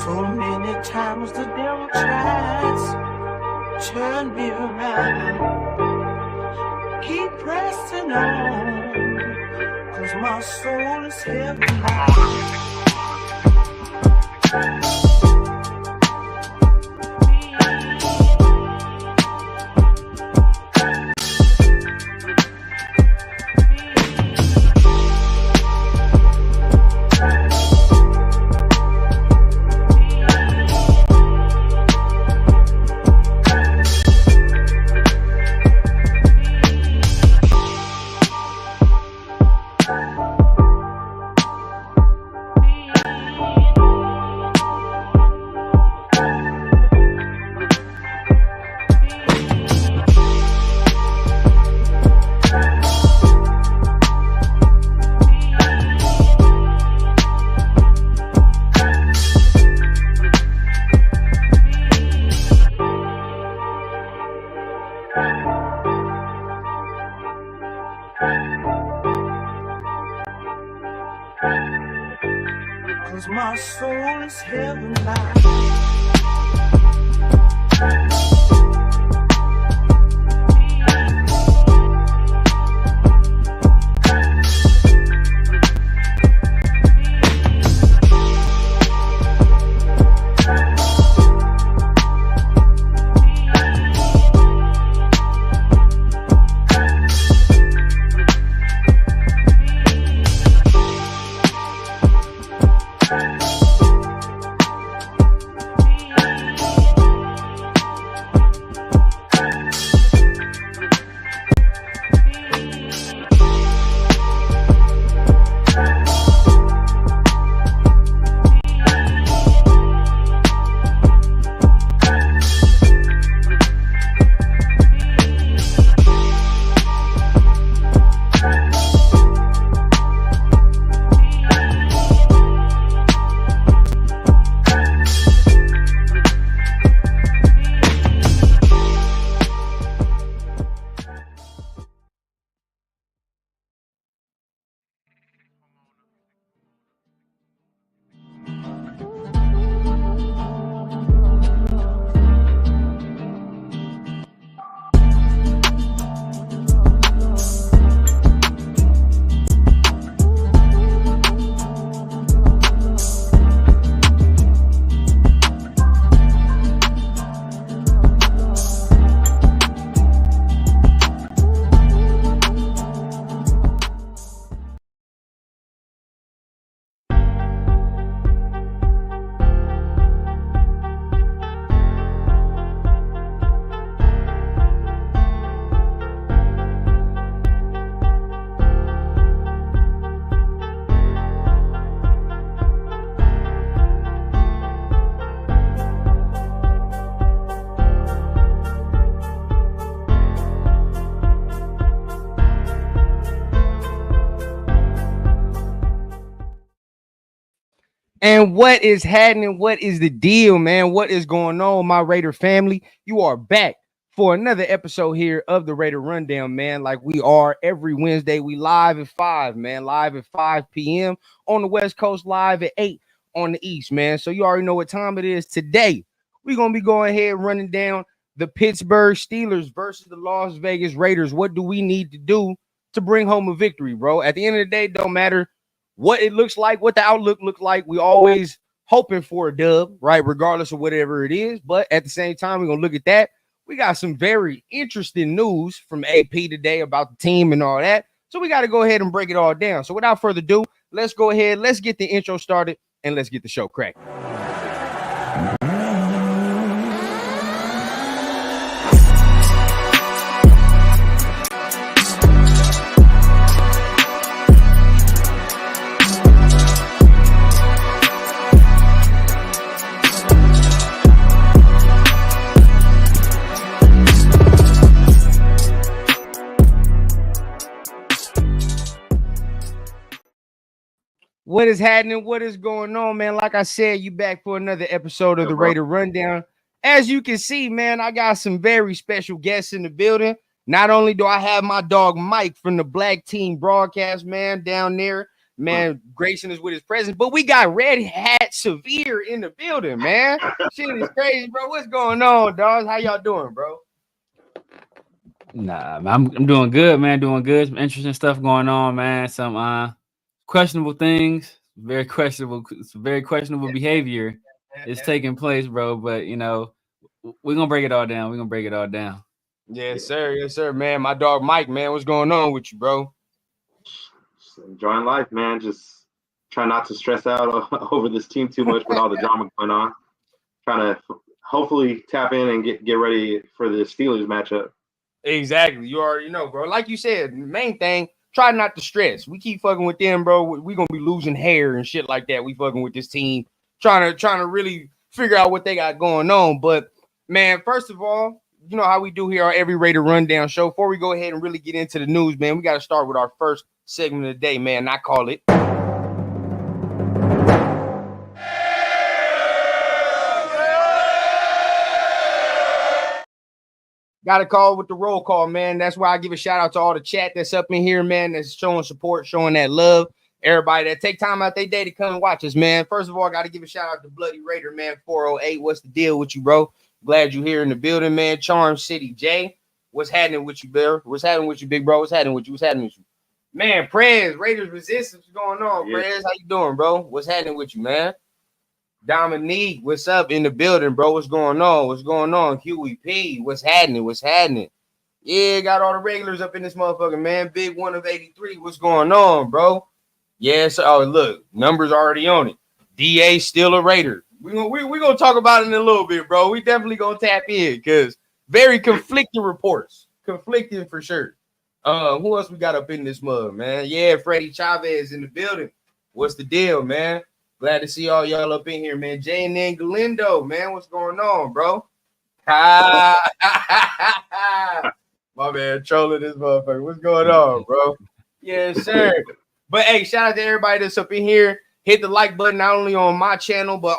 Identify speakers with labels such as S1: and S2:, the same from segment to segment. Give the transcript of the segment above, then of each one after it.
S1: So many times the devil tries to turn me around. Keep pressing on, 'cause my soul is heavy bound. Cause my soul is heaven bound.
S2: And what is happening? What is the deal, man? What is going on, my Raider family? You are back for another episode here of the Raider Rundown, man. Like we are every Wednesday. We live at 5, man. Live at 5 p.m. on the West Coast, live at 8 on the East, man. So you already know what time it is today. We're going to be going ahead running down the Pittsburgh Steelers versus the Las Vegas Raiders. What do we need to do to bring home a victory, bro? At the end of the day, it don't matter what it looks like, what the outlook looks like. We always hoping for a dub, right? Regardless of whatever it is. But at the same time, we're going to look at that. We got some very interesting news from AP today about the team and all that. So we got to go ahead and break it all down. So without further ado, let's go ahead. Let's get the intro started and let's get the show cracking. What is happening? What is going on, man? Like I said, you back for another episode of the Raider Rundown. As you can see, man, I got some very special guests in the building. Not only do I have my dog Mike from the Black Team Broadcast, man, down there. man, gracing us with his presence. But we got Red Hat Severe in the building, man. Shit is crazy, bro. What's going on, dogs? How y'all doing, bro?
S3: Nah, I'm doing good, man. Doing good. Some interesting stuff going on, man. Some questionable things. Very questionable behavior is taking place, bro. But we're gonna break it all down. We're gonna break it all down.
S2: Yes, sir. Yes, sir, man. My dog Mike, man. What's going on with you, bro?
S4: Just enjoying life, man. Just try not to stress out over this team too much with all the drama going on. Trying to hopefully tap in and get ready for the Steelers matchup.
S2: Exactly. You already know, bro. Like you said, the main thing, try not to stress. We keep fucking with them, bro. We're gonna be losing hair and shit like that. We fucking with this team, trying to really figure out what they got going on. But man, first of all, you know how we do here on every Raider Rundown show. Before we go ahead and really get into the news, man, we got to start with our first segment of the day, man. I call it. Got to call with the roll call, man. That's why I give a shout out to all the chat that's up in here, man, that's showing support, showing that love. Everybody that take time out their day to come and watch us, man. First of all, I got to give a shout out to Bloody Raider, man, 408. What's the deal with you, bro? Glad you're here in the building, man. Charm City Jay, what's happening with you, bro? What's happening with you, big bro? What's happening with you? What's happening with you? Man, Prez, Raiders Resistance, what's going on, yeah. Prez? How you doing, bro? What's happening with you, man? Dominique, what's up in the building, bro? What's going on? What's going on? Huey P, what's happening? What's happening? Yeah, got all the regulars up in this motherfucker, man. Big one of 83, what's going on, bro? Yes, oh, look, numbers already on it. DA still a Raider. We're gonna talk about it in a little bit, bro. We definitely gonna tap in because very conflicting reports. Conflicting for sure. Who else we got up in this mug, man? Yeah, Freddie Chavez in the building. What's the deal, man? Glad to see all y'all up in here, man. Jay and then Galindo, man. What's going on, bro? My man, trolling this motherfucker. What's going on, bro? Yes, sir. But hey, shout out to everybody that's up in here. Hit the like button not only on my channel, but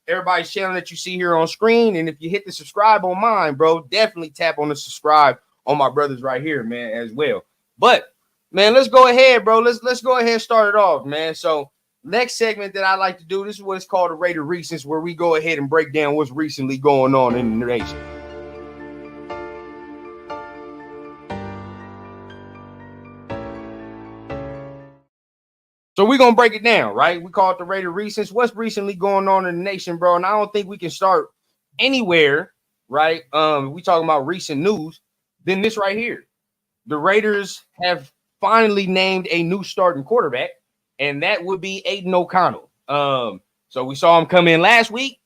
S2: everybody's channel that you see here on screen. And if you hit the subscribe on mine, bro, definitely tap on the subscribe on my brothers right here, man, as well. But man, let's go ahead, bro. Let's go ahead and start it off, man. So next segment that I like to do, this is what it's called the Raider Recents, where we go ahead and break down what's recently going on in the nation. So we're going to break it down, right? We call it the Raider Recents. What's recently going on in the nation, bro? And I don't think we can start anywhere, right? We talking about recent news, than this right here. The Raiders have finally named a new starting quarterback, and that would be Aiden O'Connell. So we saw him come in last week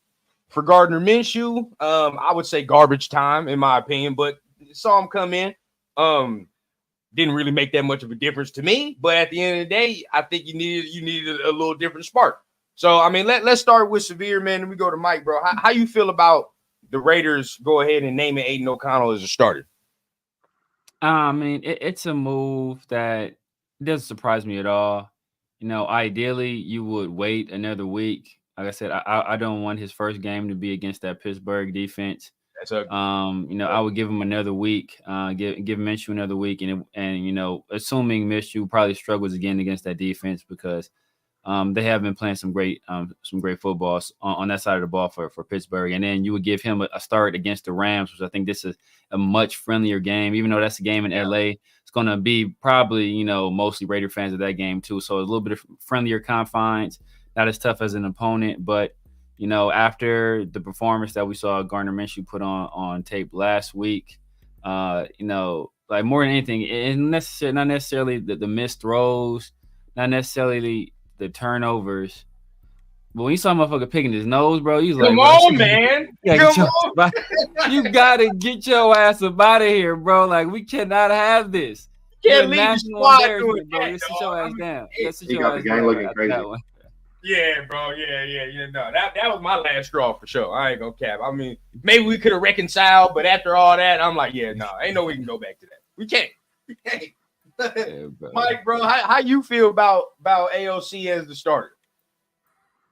S2: for Gardner Minshew. I would say garbage time, in my opinion, but saw him come in. Didn't really make that much of a difference to me, but at the end of the day, I think you needed a little different spark. So I mean, let's start with Severe, man, and we go to Mike, bro. How you feel about the Raiders go ahead and naming Aiden O'Connell as a starter?
S3: I mean, it's a move that doesn't surprise me at all. Ideally, you would wait another week. Like I said, I don't want his first game to be against that Pittsburgh defense. I would give him another week, give Minshew another week, and assuming Minshew probably struggles again against that defense because they have been playing some great football on that side of the ball for Pittsburgh, and then you would give him a start against the Rams, which I think this is a much friendlier game, even though that's a game in LA. It's going to be probably mostly Raider fans of that game too, so a little bit of friendlier confines, not as tough as an opponent, but. After the performance that we saw Gardner Minshew put on tape last week, like more than anything, it's not necessarily the missed throws, not necessarily the turnovers. But when you saw a motherfucker picking his nose, bro, you was like,
S2: come on, man.
S3: You got to get your ass up out of here, bro. Like, we cannot have this.
S2: You can't leave the squad doing
S3: bro.
S2: that,
S3: You sit your ass down.
S4: You got the gang looking crazy.
S2: Yeah, bro. Yeah. No, that was my last straw for sure. I ain't gonna cap. I mean, maybe we could have reconciled, but after all that, I'm like, yeah, no, ain't no way we can go back to that. We can't. Yeah, bro. Mike, bro, how you feel about AOC as the starter?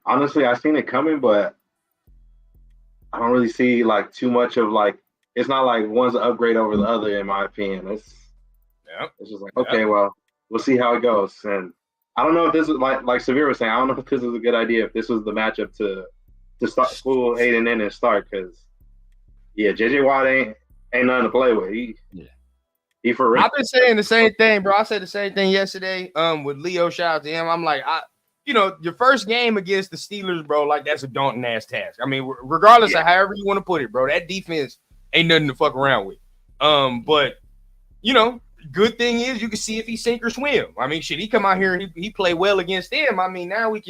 S4: Honestly, I seen it coming, but I don't really see like too much of like. It's not like one's an upgrade over the other, in my opinion. It's just like, okay, well, we'll see how it goes, and I don't know if this is like Severe was saying. I don't know if this is a good idea. If this was the matchup to start school Aiden in and start, because JJ Watt ain't nothing to play with. He for real.
S2: I've been saying the same thing, bro. I said the same thing yesterday. With Leo, shout out to him. I'm like, your first game against the Steelers, bro, like that's a daunting ass task. I mean, regardless of however you want to put it, bro, that defense ain't nothing to fuck around with. But good thing is you can see if he sink or swim. I mean, shit, he come out here and he play well against them. I mean, now we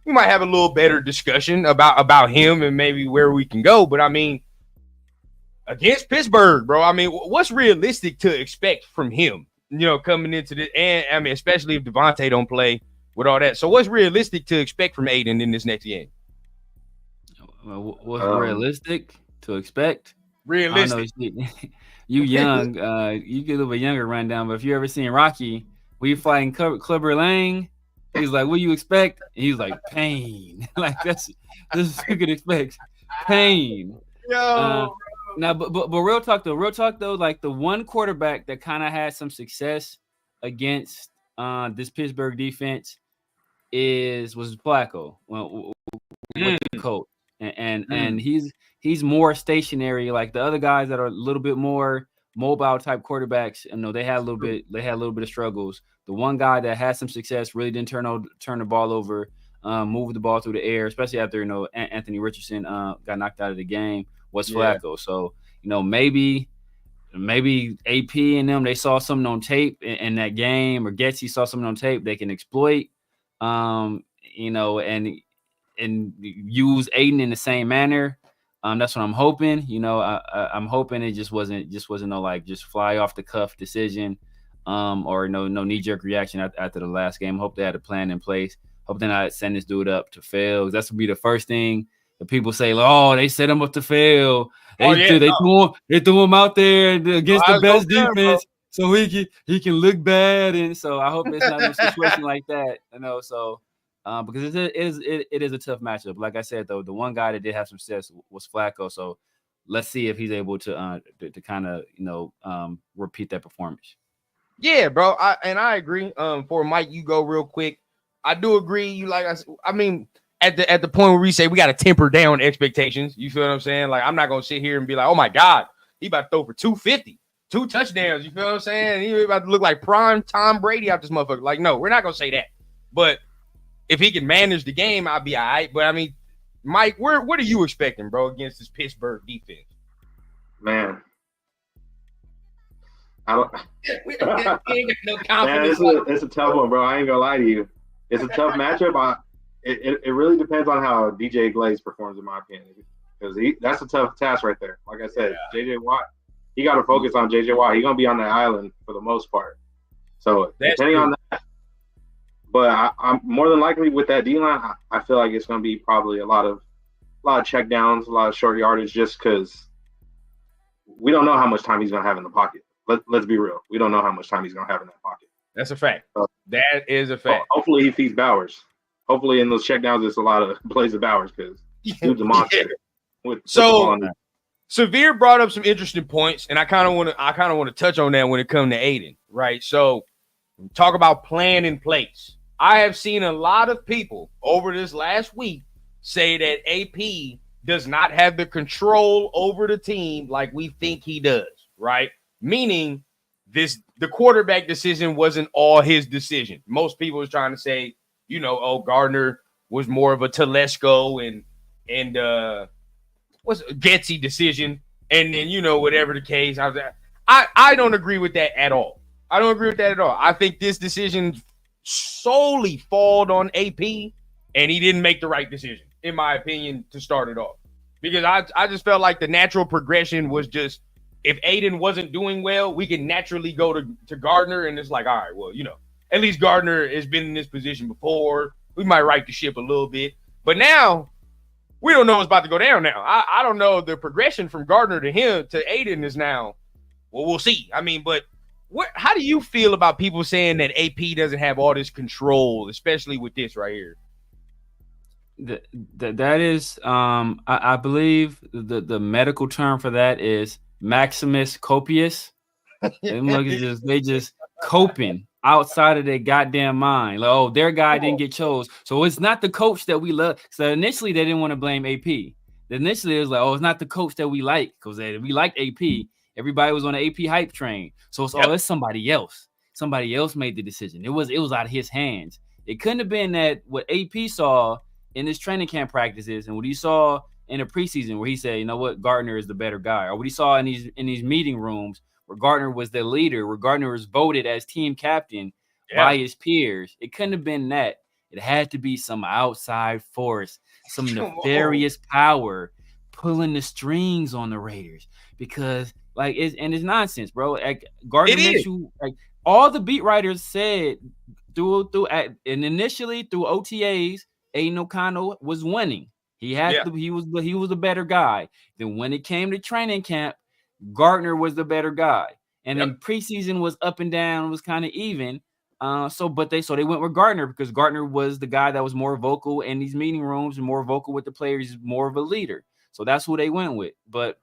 S2: might have a little better discussion about him and maybe where we can go. But I mean, against Pittsburgh, bro, I mean, what's realistic to expect from him, coming into the and I mean, especially if Davantae don't play with all that. So what's realistic to expect from Aiden in this next game?
S3: What's realistic to expect?
S2: Realistic.
S3: You young, you get a little bit younger rundown, but if you ever seen Rocky, when you fighting Clubber Lang, he's like, what do you expect? And he's like, pain. Like this is what you could expect. Pain.
S2: Yo.
S3: Now, but real talk though, like the one quarterback that kind of had some success against this Pittsburgh defense was Flacco with the Colts. And he's more stationary, like the other guys that are a little bit more mobile type quarterbacks. They had a little bit of struggles. The one guy that had some success really didn't turn the ball over, move the ball through the air, especially after Anthony Richardson got knocked out of the game, was Flacco. So maybe AP and them, they saw something on tape in that game, or Getsy saw something on tape they can exploit, and use Aiden in the same manner. That's what I'm hoping. I'm hoping it just wasn't no like just fly off the cuff decision, or no knee-jerk reaction after the last game. Hope they had a plan in place. Hope they're not setting this dude up to fail. That's would be the first thing that people say, oh, they set him up to fail. They threw him out there against the best defense, so he can look bad. And so I hope it's not a situation like that. So because it is a tough matchup. Like I said, though, the one guy that did have some success was Flacco. So let's see if he's able to kind of repeat that performance.
S2: Yeah, bro. I agree. For Mike, you go real quick. I do agree. I mean, at the point where we say we got to temper down expectations. You feel what I'm saying? Like, I'm not gonna sit here and be like, oh my God, he about to throw for 250, 2 touchdowns. You feel what I'm saying? He about to look like prime Tom Brady out this motherfucker. Like, no, we're not gonna say that. But if he can manage the game, I'll be all right. But I mean, Mike, what are you expecting, bro, against this Pittsburgh defense?
S4: Man, I don't.
S2: No confidence.
S4: Man, it's a tough one, bro. I ain't gonna lie to you. It's a tough matchup. It really depends on how DJ Glaze performs, in my opinion, because that's a tough task right there. Like I said, JJ Watt, he got to focus on JJ Watt. He's gonna be on the island for the most part. So depending on that. But I'm more than likely with that D-line, I feel like it's going to be probably a lot of check downs, a lot of short yardage, just because we don't know how much time he's going to have in the pocket. Let's be real. We don't know how much time he's going to have in that pocket.
S2: That's a fact. That is a fact.
S4: Hopefully he feeds Bowers. Hopefully in those check downs, it's a lot of plays of Bowers, because dude's a monster.
S2: Severe brought up some interesting points, and I kind of want to touch on that when it comes to Aiden, right? So talk about plan in place. I have seen a lot of people over this last week say that AP does not have the control over the team like we think he does, right? Meaning the quarterback decision wasn't all his decision. Most people was trying to say, Gardner was more of a Telesco and what's Getsy decision. And then, whatever the case, I don't agree with that at all. I don't agree with that at all. I think this decision solely falled on AP, and he didn't make the right decision, in my opinion, to start it off. Because I just felt like the natural progression was just, if Aiden wasn't doing well, we can naturally go to Gardner, and it's like, all right, well, at least Gardner has been in this position before. We might right the ship a little bit. But now, we don't know what's about to go down now. I don't know. The progression from Gardner to him to Aiden is now, well, we'll see. I mean, but how do you feel about people saying that AP doesn't have all this control, especially with this right here?
S3: That is, I believe the medical term for that is Maximus Copius. They just coping. outside of their goddamn mind. Like, oh, their guy didn't get chose. So it's not the coach that we love. So initially they didn't want to blame AP. Initially it was like, oh, it's not the coach that we like, because we liked AP. Everybody was on the AP hype train. So it's it's somebody else. Somebody else made the decision. It was out of his hands. It couldn't have been that what AP saw in his training camp practices and what he saw in the preseason, where he said, you know what, Gardner is the better guy, or what he saw in these meeting rooms where Gardner was the leader, where Gardner was voted as team captain by his peers. It couldn't have been that. It had to be some outside force, some nefarious power pulling the strings on the Raiders, because it's nonsense, bro. Like Gardner Minshew, like all the beat writers said and initially through OTAs, Aiden O'Connell was winning. He was the better guy. Then when it came to training camp, Gardner was the better guy. And then preseason was up and down, was kind of even. So they went with Gardner because Gardner was the guy that was more vocal in these meeting rooms and more vocal with the players, more of a leader. So that's who they went with. But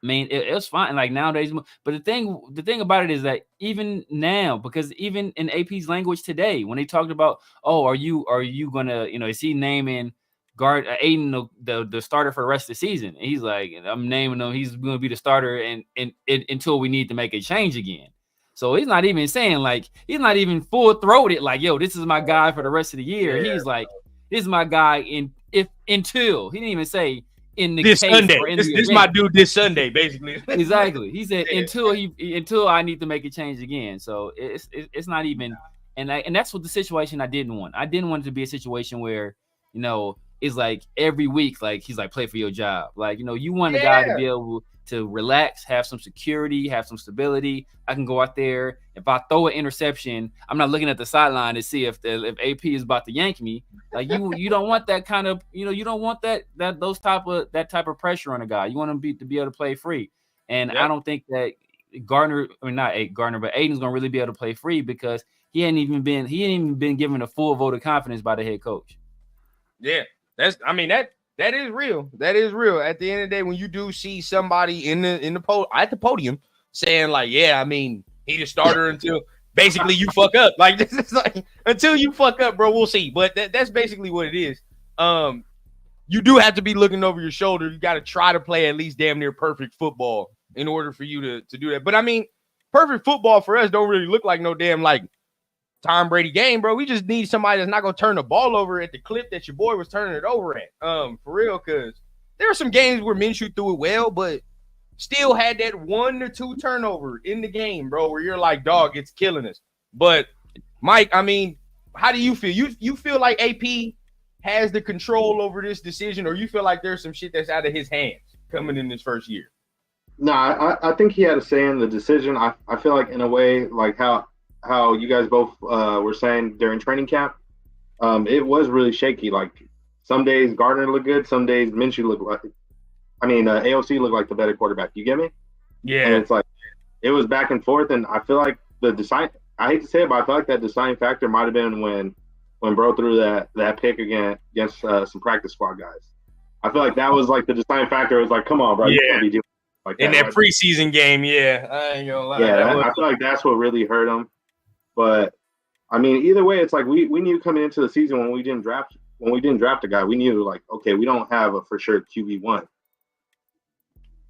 S3: I mean, it was fine. Like nowadays, but the thing about it is that even now, because even in AP's language today, when they talked about, oh, are you gonna, is he naming Aiden the starter for the rest of the season? And he's like, I'm naming him. He's going to be the starter and until we need to make a change again. So he's not even saying he's not even full throated like, yo, this is my guy for the rest of the year. Yeah. He's like, this is my guy until he didn't even say. In the
S2: this
S3: case
S2: Sunday,
S3: this
S2: is my dude this Sunday, basically.
S3: Exactly. He said until I need to make a change again. So it's not even, and that's what the situation I didn't want. I didn't want it to be a situation where it's like every week, like he's like, play for your job. Like you want a guy to be able to relax, have some security, have some stability. I can go out there. If I throw an interception, I'm not looking at the sideline to see if AP is about to yank me. Like you don't want that kind of, you don't want that type of pressure on a guy. You want him to be able to play free. And I don't think that Aiden's gonna really be able to play free because he ain't even been given a full vote of confidence by the head coach.
S2: Yeah, that is real. That is real. At the end of the day, when you do see somebody at the podium saying like, yeah, I mean, he the starter until basically you fuck up. Like this is like until you fuck up, bro. We'll see. But that's basically what it is. You do have to be looking over your shoulder. You got to try to play at least damn near perfect football in order for you to do that. But I mean, perfect football for us don't really look like no damn like Tom Brady game, bro. We just need somebody that's not gonna turn the ball over at the clip that your boy was turning it over at. For real, because there are some games where Minshew threw it well, but still had that 1 or 2 turnover in the game, bro, where you're like, dog, it's killing us. But Mike, I mean, how do you feel? You feel like AP has the control over this decision, or you feel like there's some shit that's out of his hands coming in this first year?
S4: No, I think he had a say in the decision. I feel like in a way, like how you guys both were saying during training camp, it was really shaky. Like some days Gardner looked good, some days Minshew looked like, AOC looked like the better quarterback. You get me?
S2: Yeah.
S4: And it's like it was back and forth, and I feel like I hate to say it, but I feel like that deciding factor might have been when Bro threw that pick against some practice squad guys. I feel like that was like the deciding factor. It was like, come on, bro, you can't be doing like that.
S2: In that preseason game, I ain't gonna lie.
S4: Yeah, I feel like that's what really hurt him. But I mean, either way, it's like we knew coming into the season when we didn't draft a guy, we knew like, okay, we don't have a for sure QB1.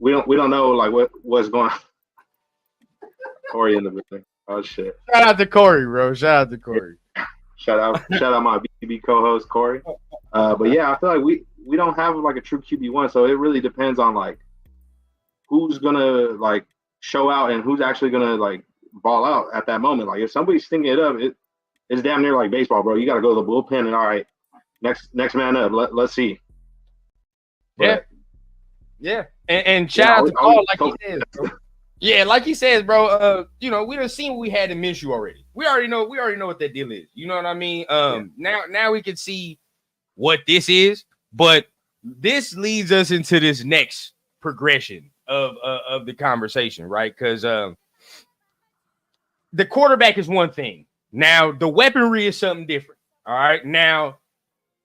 S4: We don't know like what's going on. Corey in the building. Oh shit!
S2: Shout out to Corey, bro. Shout out to Corey.
S4: Shout out my BB co-host Corey. But yeah, I feel like we don't have like a true QB1, so it really depends on like who's gonna like show out and who's actually gonna like ball out at that moment. Like if somebody's stinking it up, it's damn near like baseball, bro. You got to go to the bullpen and all right, next man up. Let's see.
S2: But, yeah. And shout out to Paul, like he says, bro. Yeah, like he says, bro. We done seen what we had in Minshew already. We already know what that deal is. You know what I mean? Now we can see what this is, but this leads us into this next progression of the conversation, right? Because the quarterback is one thing. Now the weaponry is something different. All right. Now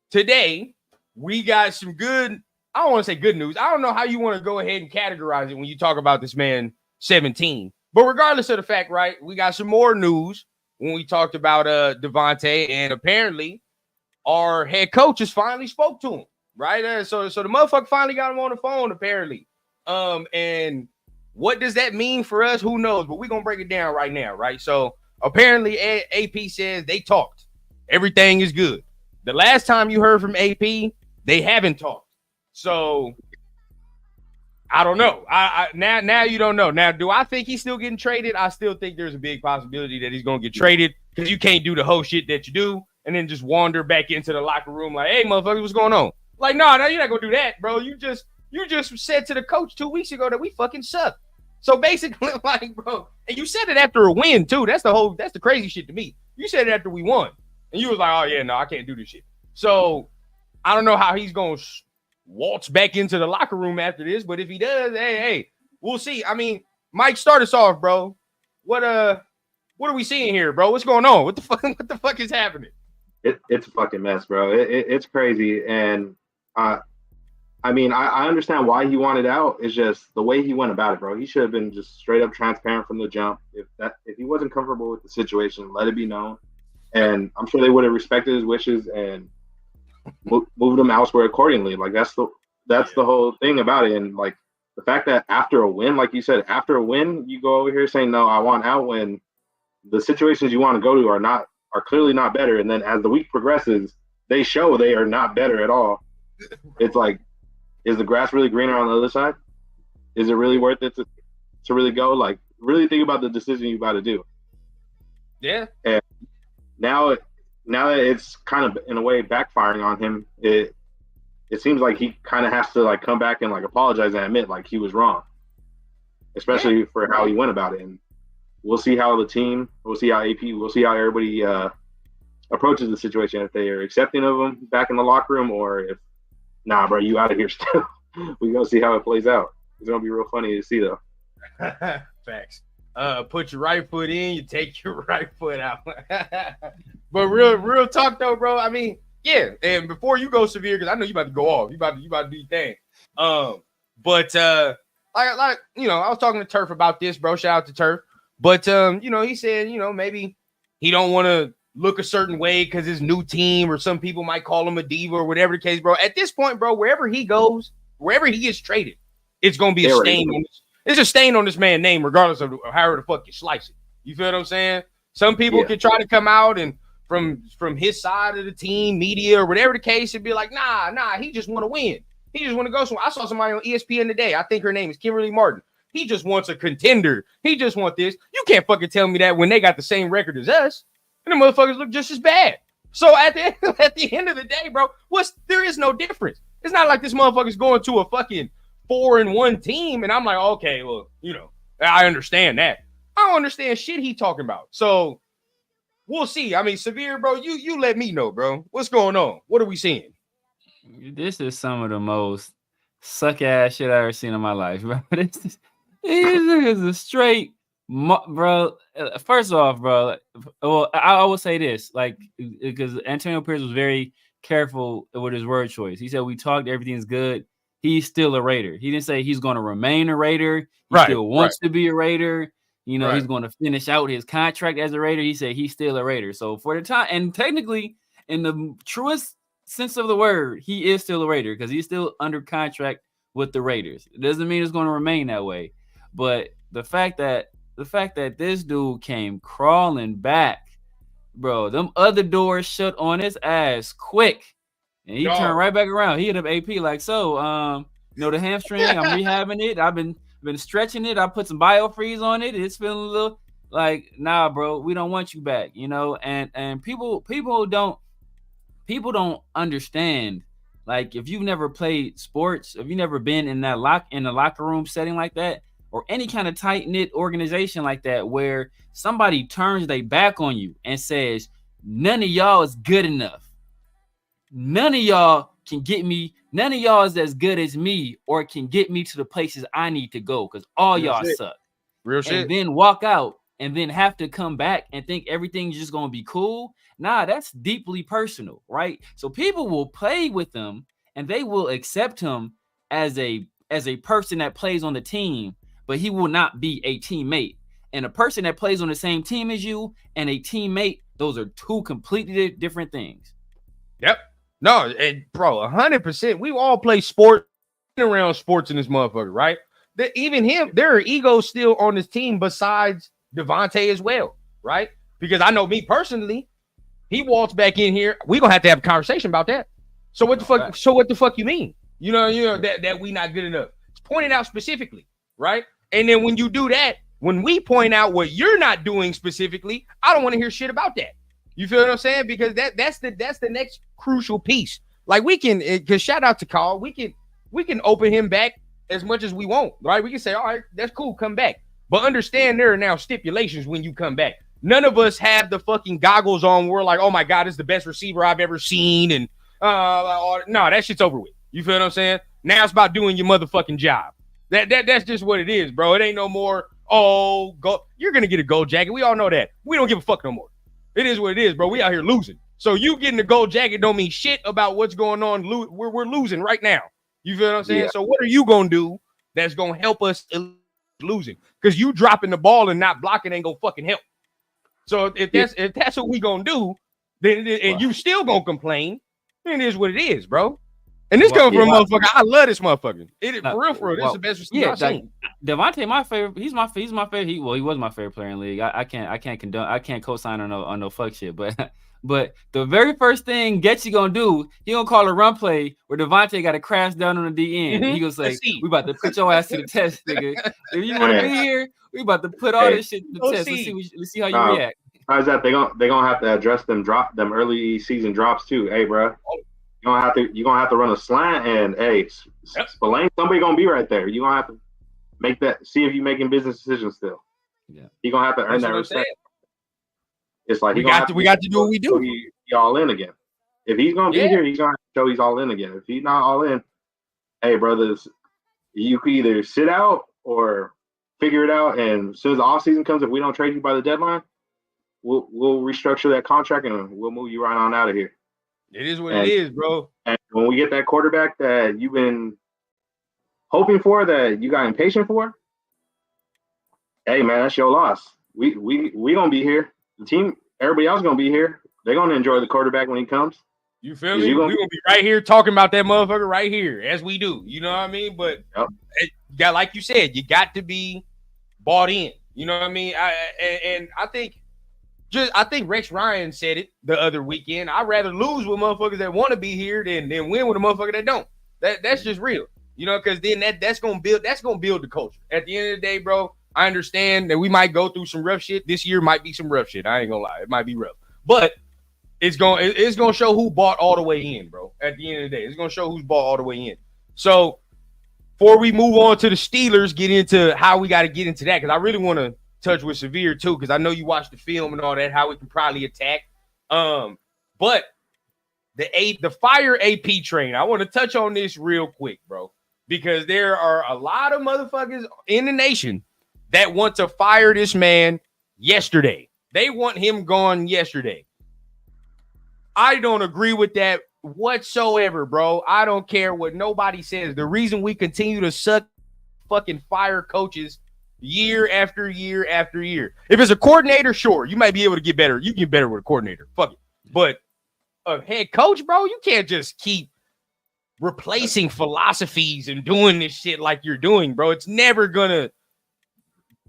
S2: today we got some good. I don't want to say good news. I don't know how you want to go ahead and categorize it when you talk about this man 17. But regardless of the fact, right, we got some more news when we talked about Davantae, and apparently our head coach has finally spoke to him, right? So the motherfucker finally got him on the phone, apparently. And what does that mean for us? Who knows? But we're gonna break it down right now, right? So apparently AP says they talked. Everything is good. The last time you heard from AP, they haven't talked. So I don't know. Now you don't know. Now, do I think he's still getting traded? I still think there's a big possibility that he's gonna get traded, because you can't do the whole shit that you do and then just wander back into the locker room like, hey, motherfucker, what's going on? Like, no, you're not gonna do that, bro. You just said to the coach 2 weeks ago that we fucking suck. So basically, like, bro, and you said it after a win too. That's the crazy shit to me. You said it after we won, and you was like, oh yeah, no, I can't do this shit. So I don't know how he's gonna waltz back into the locker room after this, but if he does, hey, we'll see. I mean, Mike, start us off, bro. What are we seeing here, bro? What's going on? What the fuck is happening?
S4: It's a fucking mess, bro. It's crazy, and I mean, I understand why he wanted out. It's just the way he went about it, bro. He should have been just straight up transparent from the jump. If he wasn't comfortable with the situation, let it be known, and I'm sure they would have respected his wishes and moved him elsewhere accordingly. Like that's the whole thing about it. And like the fact that after a win, like you said, after a win, you go over here saying, no, I want out, when the situations you want to go to are clearly not better. And then as the week progresses, they show they are not better at all. It's like, is the grass really greener on the other side? Is it really worth it to really go? Like, really think about the decision you about to do.
S2: Yeah.
S4: And now that it's kind of in a way backfiring on him, it seems like he kind of has to like come back and like apologize and admit like he was wrong, especially for how he went about it. And we'll see how we'll see how everybody approaches the situation, if they are accepting of him back in the locker room, or if, nah, bro, you out of here still. We gonna see how it plays out. It's gonna be real funny to see though.
S2: Facts. Put your right foot in, you take your right foot out. But real talk though, bro. I mean, yeah. And before you go severe, because I know you about to go off. You about to do your thing. But like you know, I was talking to Turf about this, bro. Shout out to Turf. But you know, he said, you know, maybe he don't want to look a certain way because his new team, or some people might call him a diva or whatever the case, bro. At this point, bro, wherever he goes, wherever he gets traded, it's gonna be a stain on this. It's a stain on this man's name, regardless of however the fuck you slice it. You feel what I'm saying? Some people can try to come out and from his side of the team, media, or whatever the case, and be like, nah, he just want to win. He just want to go somewhere. I saw somebody on ESPN today. I think her name is Kimberly Martin. He just wants a contender. He just want this. You can't fucking tell me that when they got the same record as us. And the motherfuckers look just as bad. So at the end of the day, bro, there is no difference. It's not like this motherfucker's going to a fucking 4-1 team, and I'm like, okay, well, you know, I understand that. I don't understand shit he talking about. So we'll see. I mean, Severe, bro, you let me know, bro. What's going on? What are we seeing?
S3: This is some of the most suck ass shit I ever seen in my life, bro. This is a straight, bro. First off, bro, well, I will say this, like, because Antonio Pierce was very careful with his word choice. He said, we talked, everything's good. He's still a Raider. He didn't say he's going to remain a Raider. He still wants to be a Raider. You know, he's going to finish out his contract as a Raider. He said he's still a Raider. So for the time, and technically, in the truest sense of the word, he is still a Raider because he's still under contract with the Raiders. It doesn't mean it's going to remain that way. But the fact that this dude came crawling back, bro, them other doors shut on his ass quick. And he turned right back around. He hit up AP like, so, you know, the hamstring, I'm rehabbing it. I've been stretching it. I put some biofreeze on it. It's feeling a little like, nah, bro, we don't want you back, you know? And people don't understand. Like, if you've never played sports, if you've never been in a locker room setting like that, or any kind of tight-knit organization like that, where somebody turns their back on you and says, none of y'all is good enough. None of y'all can get me. None of y'all is as good as me or can get me to the places I need to go because all y'all suck.
S2: Real shit.
S3: And then walk out and then have to come back and think everything's just going to be cool. Nah, that's deeply personal, right? So people will play with him and they will accept him as a person that plays on the team, but he will not be a teammate. and a person that plays on the same team as you and a teammate, those are two completely different things.
S2: Yep. No, and bro, 100%. We all play sport around sports in this motherfucker, right? Even him, there are egos still on this team besides Davantae as well, right? Because I know me personally, he walks back in here. We're gonna have to have a conversation about that. So what the fuck? Right. So what the fuck you mean? You know that we not good enough. It's pointed out specifically, right? And then when you do that, when we point out what you're not doing specifically, I don't want to hear shit about that. You feel what I'm saying? Because that's the next crucial piece. Like we can, because shout out to Carl, we can open him back as much as we want, right? We can say, all right, that's cool, come back. But understand there are now stipulations when you come back. None of us have the fucking goggles on. We're like, oh my God, it's the best receiver I've ever seen. And no, that shit's over with. You feel what I'm saying? Now it's about doing your motherfucking job. That's just what it is, bro. It ain't no more, go. You're going to get a gold jacket. We all know that. We don't give a fuck no more. It is what it is, bro. We out here losing. So you getting a gold jacket don't mean shit about what's going on. We're losing right now. You feel what I'm saying? Yeah. So what are you going to do that's going to help us losing? Because you dropping the ball and not blocking ain't going to fucking help. So if that's what we going to do, then and you still going to complain, then it is what it is, bro. And this comes from a motherfucker. I love this motherfucker. For real. This is the best receiver I've seen.
S3: Davantae, my favorite. He's my favorite. He was my favorite player in the league. I can't co-sign on no fuck shit. But the very first thing Getchy gonna do, he gonna call a run play where Davantae got to crash down on the D end. He gonna say, "We about to put your ass to the test, nigga. If you want to be here, we about to put all this shit to the test. Let's see how you react."
S4: How's that? They gonna have to address them early season drops too. Hey, bro. You're gonna have to run a slant, and Spillane, somebody gonna be right there. You're gonna have to make that. See if you're making business decisions still. Yeah, you're gonna have to earn that respect. It's like we got to do what we do. He all in again. If he's gonna be here, he's gonna have to show he's all in again. If he's not all in, hey brothers, you can either sit out or figure it out. And as soon as the offseason comes, if we don't trade you by the deadline, we'll restructure that contract and we'll move you right on out of here.
S2: It is what it is, bro.
S4: And when we get that quarterback that you've been hoping for, that you got impatient for, hey man, that's your loss. We gonna be here. The team, everybody else gonna be here. They're gonna enjoy the quarterback when he comes.
S2: You feel me? We're gonna be right here talking about that motherfucker right here, as we do. You know what I mean? But like you said, you got to be bought in. You know what I mean? I think Rex Ryan said it the other weekend. I'd rather lose with motherfuckers that want to be here than win with a motherfucker that don't. That's just real, you know. Because then that's gonna build the culture. At the end of the day, bro, I understand that we might go through some rough shit. This year might be some rough shit. I ain't gonna lie, it might be rough, but it's gonna show who bought all the way in, bro. At the end of the day, it's gonna show who's bought all the way in. So before we move on to the Steelers, get into how we got to get into that, because I really want to touch with Severe too, because I know you watched the film and all that, how we can probably attack. But the fire AP train, I want to touch on this real quick, bro, because there are a lot of motherfuckers in the nation that want to fire this man yesterday. They want him gone yesterday. I don't agree with that whatsoever, bro. I don't care what nobody says. The reason we continue to suck fucking fire coaches year after year after year. If it's a coordinator, sure, you might be able to get better. You can get better with a coordinator. Fuck it. But a head coach, bro, you can't just keep replacing philosophies and doing this shit like you're doing, bro. It's never gonna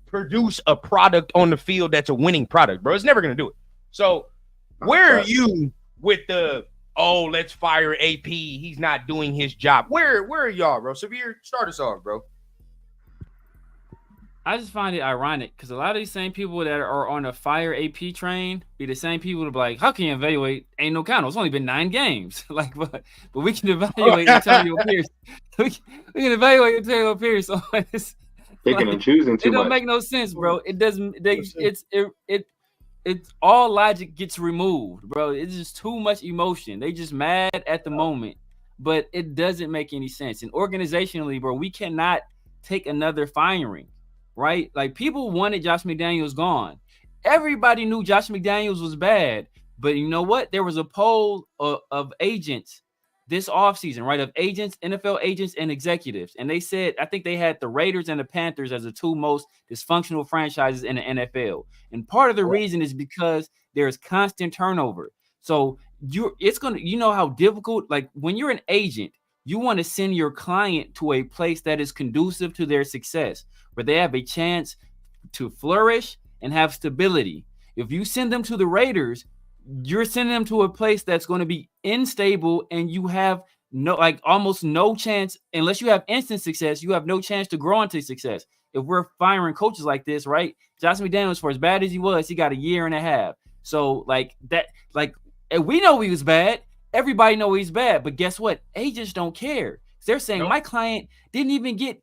S2: produce a product on the field that's a winning product, bro. It's never gonna do it. So where are you with the let's fire AP? He's not doing his job. Where are y'all, bro? Severe, start us off, bro.
S3: I just find it ironic because a lot of these same people that are on the fire AP train be the same people that be like, how can you evaluate? Ain't no count. It's only been 9 games. Like, but we can evaluate Antonio Pierce. We can evaluate Antonio Pierce. So it's
S4: picking and choosing too much.
S3: It don't make no sense, bro. It doesn't. It's all logic gets removed, bro. It's just too much emotion. They just mad at the moment, but it doesn't make any sense. And organizationally, bro, we cannot take another firing. Right? Like, people wanted Josh McDaniels gone. Everybody knew Josh McDaniels was bad. But you know what? There was a poll of agents this offseason, right, of agents, NFL agents and executives. And they said, I think they had the Raiders and the Panthers as the two most dysfunctional franchises in the NFL. And part of the reason is because there's constant turnover. So you know how difficult, like when you're an agent, you want to send your client to a place that is conducive to their success, where they have a chance to flourish and have stability. If you send them to the Raiders, you're sending them to a place that's going to be unstable, and you have almost no chance, unless you have instant success, you have no chance to grow into success. If we're firing coaches like this, right? Josh McDaniels, for as bad as he was, he got a year and a half. So and we know he was bad. Everybody know he's bad, but guess what? Agents don't care. They're saying my client didn't even get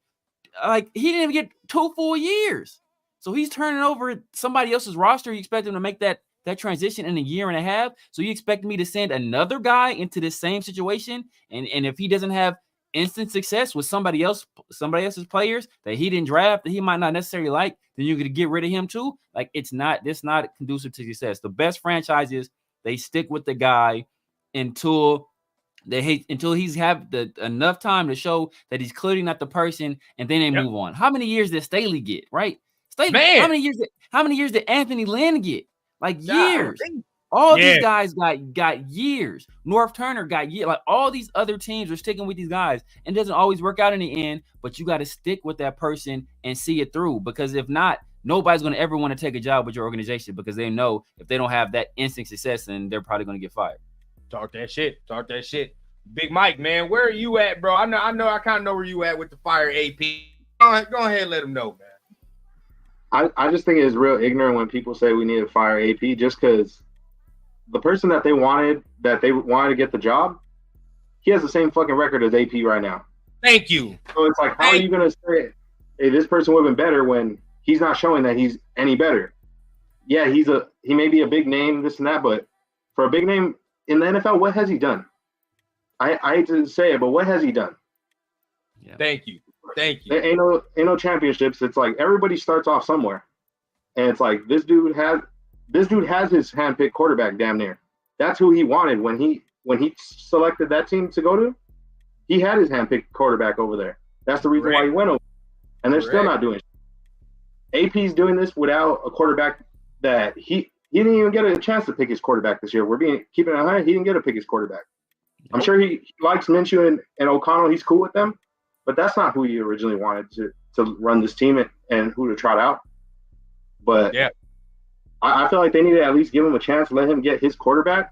S3: 2 full years. So he's turning over somebody else's roster. You expect him to make that transition in a year and a half. So you expect me to send another guy into this same situation, and if he doesn't have instant success with somebody else's players that he didn't draft, that he might not necessarily like, then you're gonna get rid of him too. Like it's not conducive to success. The best franchises, they stick with the guy until he's have enough time to show that he's clearly not the person, and then they move on. How many years did Staley get? Right, Staley. Man. How many years did Anthony Lynn get? Like years. All these guys got years. North Turner got years. Like all these other teams are sticking with these guys, and it doesn't always work out in the end. But you got to stick with that person and see it through, because if not, nobody's going to ever want to take a job with your organization, because they know if they don't have that instant success, then they're probably going to get fired.
S2: Talk that shit. Big Mike, man, where are you at, bro? I kind of know where you at with the fire AP. Go ahead and let him know, man.
S4: I just think it is real ignorant when people say we need to fire AP, just because the person that they wanted to get the job, he has the same fucking record as AP right now.
S2: Thank you.
S4: So it's like, how are you going to say, hey, this person would have been better when he's not showing that he's any better? Yeah, he may be a big name, this and that, but for a big name in the NFL, what has he done? I hate to say it, but what has he done?
S2: Yeah. Thank you.
S4: There ain't no championships. It's like everybody starts off somewhere, and it's like this dude has his handpicked quarterback damn near. That's who he wanted when he selected that team to go to. He had his handpicked quarterback over there. That's the reason why he went over. And they're still not doing it. AP's doing this without a quarterback that he didn't even get a chance to pick his quarterback this year. We're keeping it 100. He didn't get to pick his quarterback. Nope. I'm sure he likes Minshew and O'Connell. He's cool with them. But that's not who he originally wanted to run this team and who to trot out. But I feel like they need to at least give him a chance, let him get his quarterback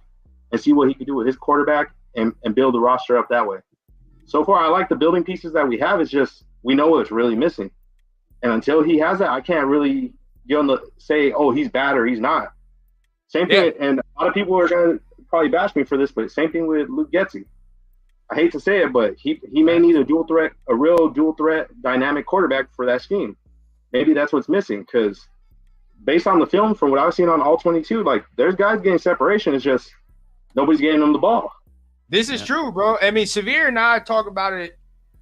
S4: and see what he can do with his quarterback and build the roster up that way. So far, I like the building pieces that we have. It's just we know what's really missing. And until he has that, I can't really say, oh, he's bad or he's not. Same thing, and a lot of people are going to probably bash me for this, but same thing with Luke Getsy. I hate to say it, but he may need a real dual threat dynamic quarterback for that scheme. Maybe that's what's missing, because based on the film, from what I've seen on all 22, like there's guys getting separation. It's just nobody's getting them the ball.
S2: This is true, bro. I mean, Severe and I talk about it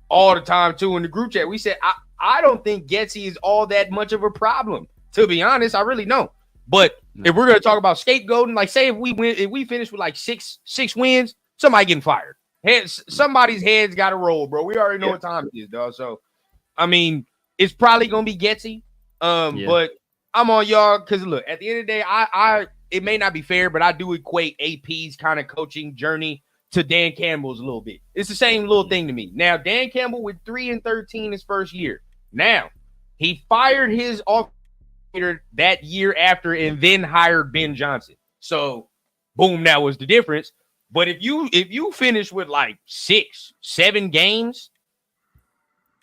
S2: all the time too in the group chat. We said I don't think Getsy is all that much of a problem. To be honest, I really don't. But if we're gonna talk about scapegoating, like say if we finish with like six wins, somebody getting fired. Somebody's head's got to roll, bro. We already know what time it is, dog. So, I mean, it's probably gonna be Getsy. But I'm on y'all because look, at the end of the day, I it may not be fair, but I do equate AP's kind of coaching journey to Dan Campbell's a little bit. It's the same little thing to me. Now, Dan Campbell with 3-13 his first year. Now, he fired his offensive that year after and then hired Ben Johnson. So, boom, that was the difference. But if you finish with like 6-7 games,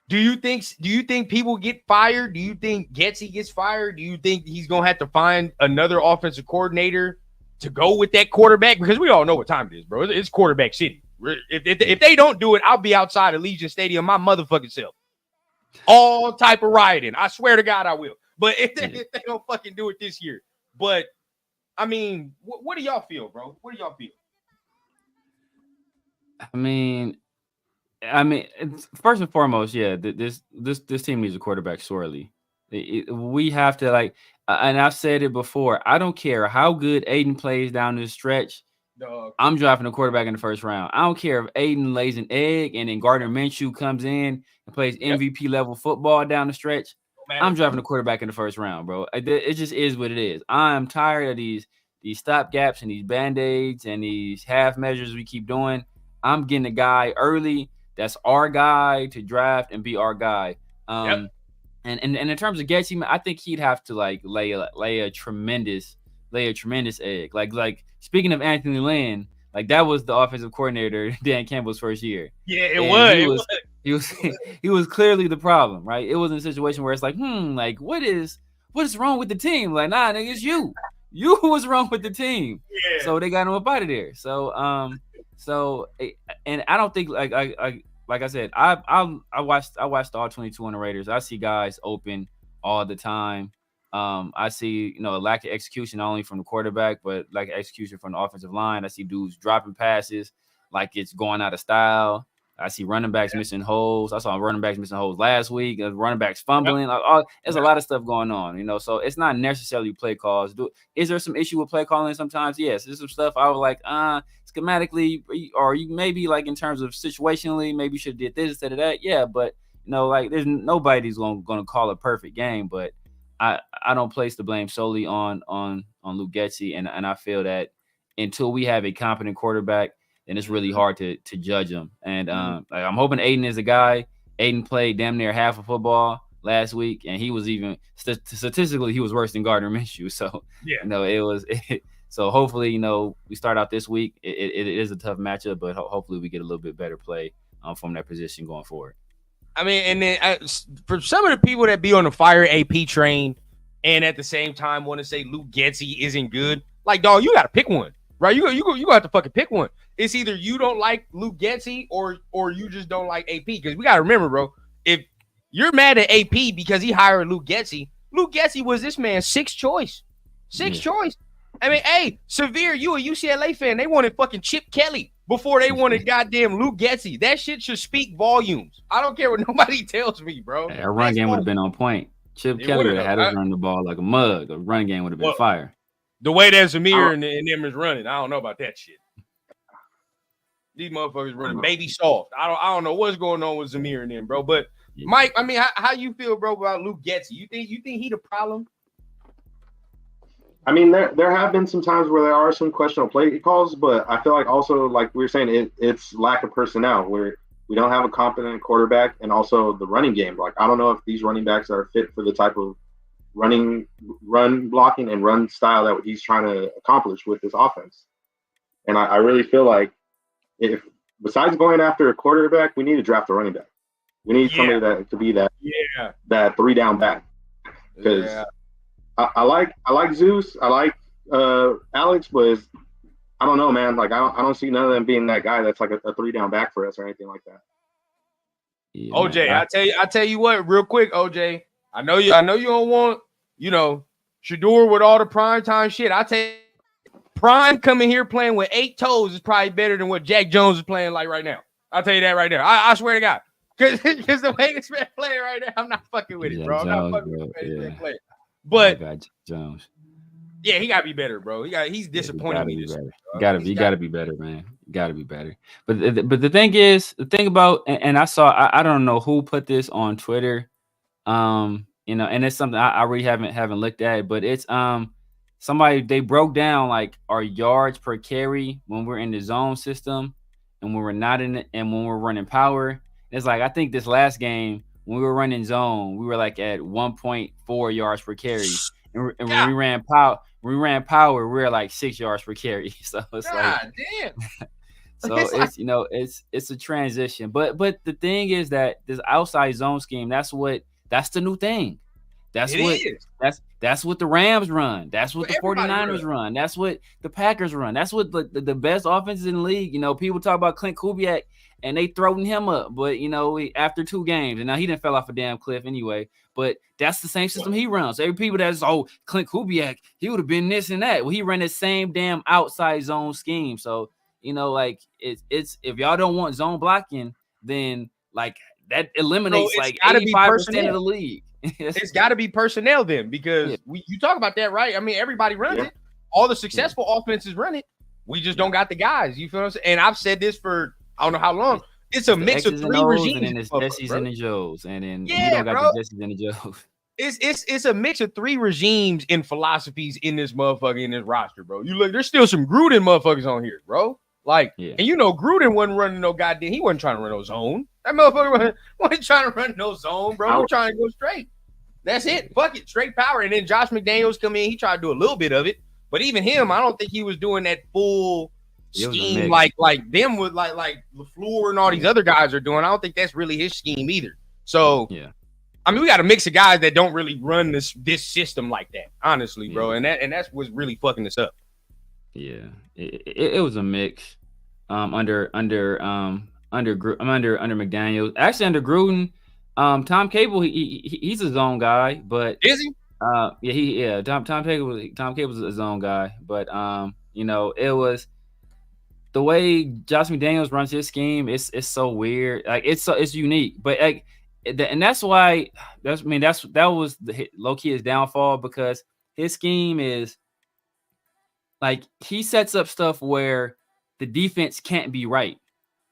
S2: do you think people get fired? Do you think Getsy gets fired? Do you think he's gonna have to find another offensive coordinator to go with that quarterback? Because we all know what time it is, bro. It's quarterback city. If they don't do it, I'll be outside Allegiant Stadium my motherfucking self. All type of rioting. I swear to God I will. But if they don't fucking do it this year. But I mean, what do y'all feel, bro? What do y'all feel?
S3: I mean, first and foremost, this team needs a quarterback sorely. We have to and I've said it before. I don't care how good Aiden plays down this stretch.
S2: Dog.
S3: I'm drafting a quarterback in the first round. I don't care if Aiden lays an egg and then Gardner Minshew comes in and plays MVP level football down the stretch. I'm drafting a quarterback in the first round, bro. It just is what it is. I'm tired of these stopgaps and these band-aids and these half measures we keep doing. I'm getting a guy early that's our guy to draft and be our guy. And in terms of Getty, I think he'd have to like lay a tremendous egg. Like speaking of Anthony Lynn, like that was the offensive coordinator Dan Campbell's first year.
S2: Yeah, it was.
S3: He was clearly the problem, right? It wasn't a situation where it's like, like what is wrong with the team? Like, nah, nigga, it's you. You was wrong with the team. Yeah. So they got him up out of there. So and I don't think like I said, I watched all 22 on the Raiders. I see guys open all the time. I see, a lack of execution not only from the quarterback, but lack of execution from the offensive line. I see dudes dropping passes like it's going out of style. I see running backs missing holes. I saw running backs missing holes last week. Running backs fumbling. There's a lot of stuff going on, So it's not necessarily play calls. Is there some issue with play calling sometimes? Yes. There's some stuff I was like, schematically, or you maybe like in terms of situationally, maybe you should have did this instead of that. Yeah, but like there's nobody's going to call a perfect game, but I don't place the blame solely on Luke Getsy, and I feel that until we have a competent quarterback, then it's really hard to judge him. And I'm hoping Aiden is a guy. Aiden played damn near half of football last week, and he was even statistically he was worse than Gardner Minshew. So it was. So hopefully we start out this week. It is a tough matchup, but hopefully we get a little bit better play from that position going forward.
S2: I mean, and then for some of the people that be on the fire AP train and at the same time want to say Luke Getsy isn't good, like, dog, you got to pick one, right? You got to fucking pick one. It's either you don't like Luke Getsy or you just don't like AP. Because we got to remember, bro, if you're mad at AP because he hired Luke Getsy was this man's sixth choice. I mean, hey, Severe, you a UCLA fan. They wanted fucking Chip Kelly before they wanted goddamn Luke Getsy. That shit should speak volumes. I don't care what nobody tells me, bro.
S3: Our run game would have been on point. Chip Kelly would have had us run the ball like a mug. A run game would have been fire.
S2: The way that Zamir and them is running, I don't know about that shit. These motherfuckers running baby soft. I don't know what's going on with Zamir and them, bro. But Mike, I mean, how you feel, bro, about Luke Getsy? You think he the problem?
S4: I mean, there have been some times where there are some questionable play calls, but I feel like also, like we were saying, it's lack of personnel where we don't have a competent quarterback, and also the running game. Like, I don't know if these running backs are fit for the type of run blocking and run style that he's trying to accomplish with this offense. And I really feel like if besides going after a quarterback, we need to draft a running back. We need somebody that to be that 3-down back. Because I like Zeus, I like Alex, but I don't know, man. Like I don't see none of them being that guy that's like a 3-down back for us or anything like that.
S2: Yeah, OJ, I tell you what, real quick, OJ. I know you don't want, Shador with all the primetime shit. I tell you, Prime coming here playing with 8 toes is probably better than what Jack Jones is playing like right now. I'll tell you that right there. I swear to God. Because the way this man playing right now, I'm not fucking with it, bro. I'm not fucking with the way this man playing. But
S3: Jones.
S2: Yeah, he gotta be better, bro. He's disappointing me.
S3: You gotta be better, man. You gotta be better. But the thing about, and I saw, I don't know who put this on Twitter, and it's something I really haven't looked at, but it's somebody, they broke down like our yards per carry when we're in the zone system and when we're not in it, and when we're running power. It's like, I think this last game when we were running zone, we were like at 1.4 yards per carry, and when we ran power, we were like 6 yards per carry. So it's
S2: damn.
S3: So it's it's a transition. But the thing is that this outside zone scheme, that's the new thing. That's what the Rams run. That's what the 49ers run. That's what the Packers run. That's what the best offenses in the league. People talk about Clint Kubiak and they throwing him up, but after 2 games, and now he didn't fell off a damn cliff anyway. But that's the same system he runs. So every people that's Clint Kubiak, he would have been this and that. Well, he ran the same damn outside zone scheme. So it's if y'all don't want zone blocking, then like that eliminates like 85% of the league.
S2: It's got to be personnel then, because you talk about that, right? I mean, everybody runs it. All the successful offenses run it. We just don't got the guys. You feel what I'm saying? And I've said this for I don't know how long. It's a mix of 3 regimes.
S3: And then it's Jesse's and the Joes. And then you
S2: Yeah,
S3: don't got
S2: bro.
S3: the Jesse's and the Joes.
S2: It's a mix of 3 regimes and philosophies in this motherfucker, in this roster, bro. You look, there's still some Gruden motherfuckers on here, bro. Like, and you know, Gruden wasn't running no goddamn, he wasn't trying to run no zone. That motherfucker wasn't trying to run no zone, bro. We're trying to go straight. That's it. Fuck it. Straight power. And then Josh McDaniels come in, he tried to do a little bit of it. But even him, I don't think he was doing that full scheme like them with like LaFleur and all these other guys are doing. I don't think that's really his scheme either. So I mean, we got a mix of guys that don't really run this system like that, honestly, bro. And that's what's really fucking us up.
S3: Yeah, it was a mix. Under McDaniels, actually under Gruden, Tom Cable, he's a zone guy, but
S2: is he?
S3: Tom Cable's a zone guy, but you know, it was the way Josh McDaniels runs his scheme. It's so weird, like it's unique, but like, and that's why that was the low key his downfall, because his scheme is like he sets up stuff where the defense can't be right,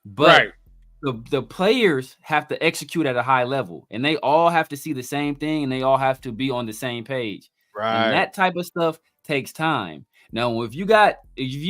S3: but the players have to execute at a high level, and they all have to see the same thing, and they all have to be on the same page. Right. And that type of stuff takes time. Now, if you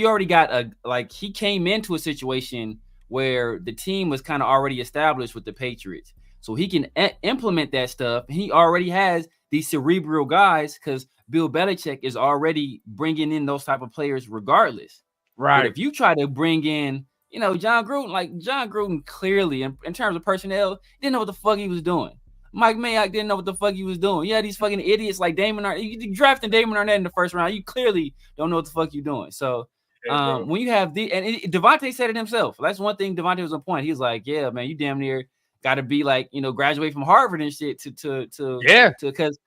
S3: already got he came into a situation where the team was kind of already established with the Patriots, so he can implement that stuff. He already has these cerebral guys because Bill Belichick is already bringing in those type of players regardless. Right. But if you try to bring in, you know, John Gruden clearly, in terms of personnel, didn't know what the fuck he was doing. Mike Mayock didn't know what the fuck he was doing. You had these fucking idiots like Damon Arnett. You drafting Damon Arnett in the first round. You clearly don't know what the fuck you're doing. So when you have Davantae said it himself. That's one thing Davantae was on point. He's like, yeah, man, you damn near got to be like, you know, graduate from Harvard and shit because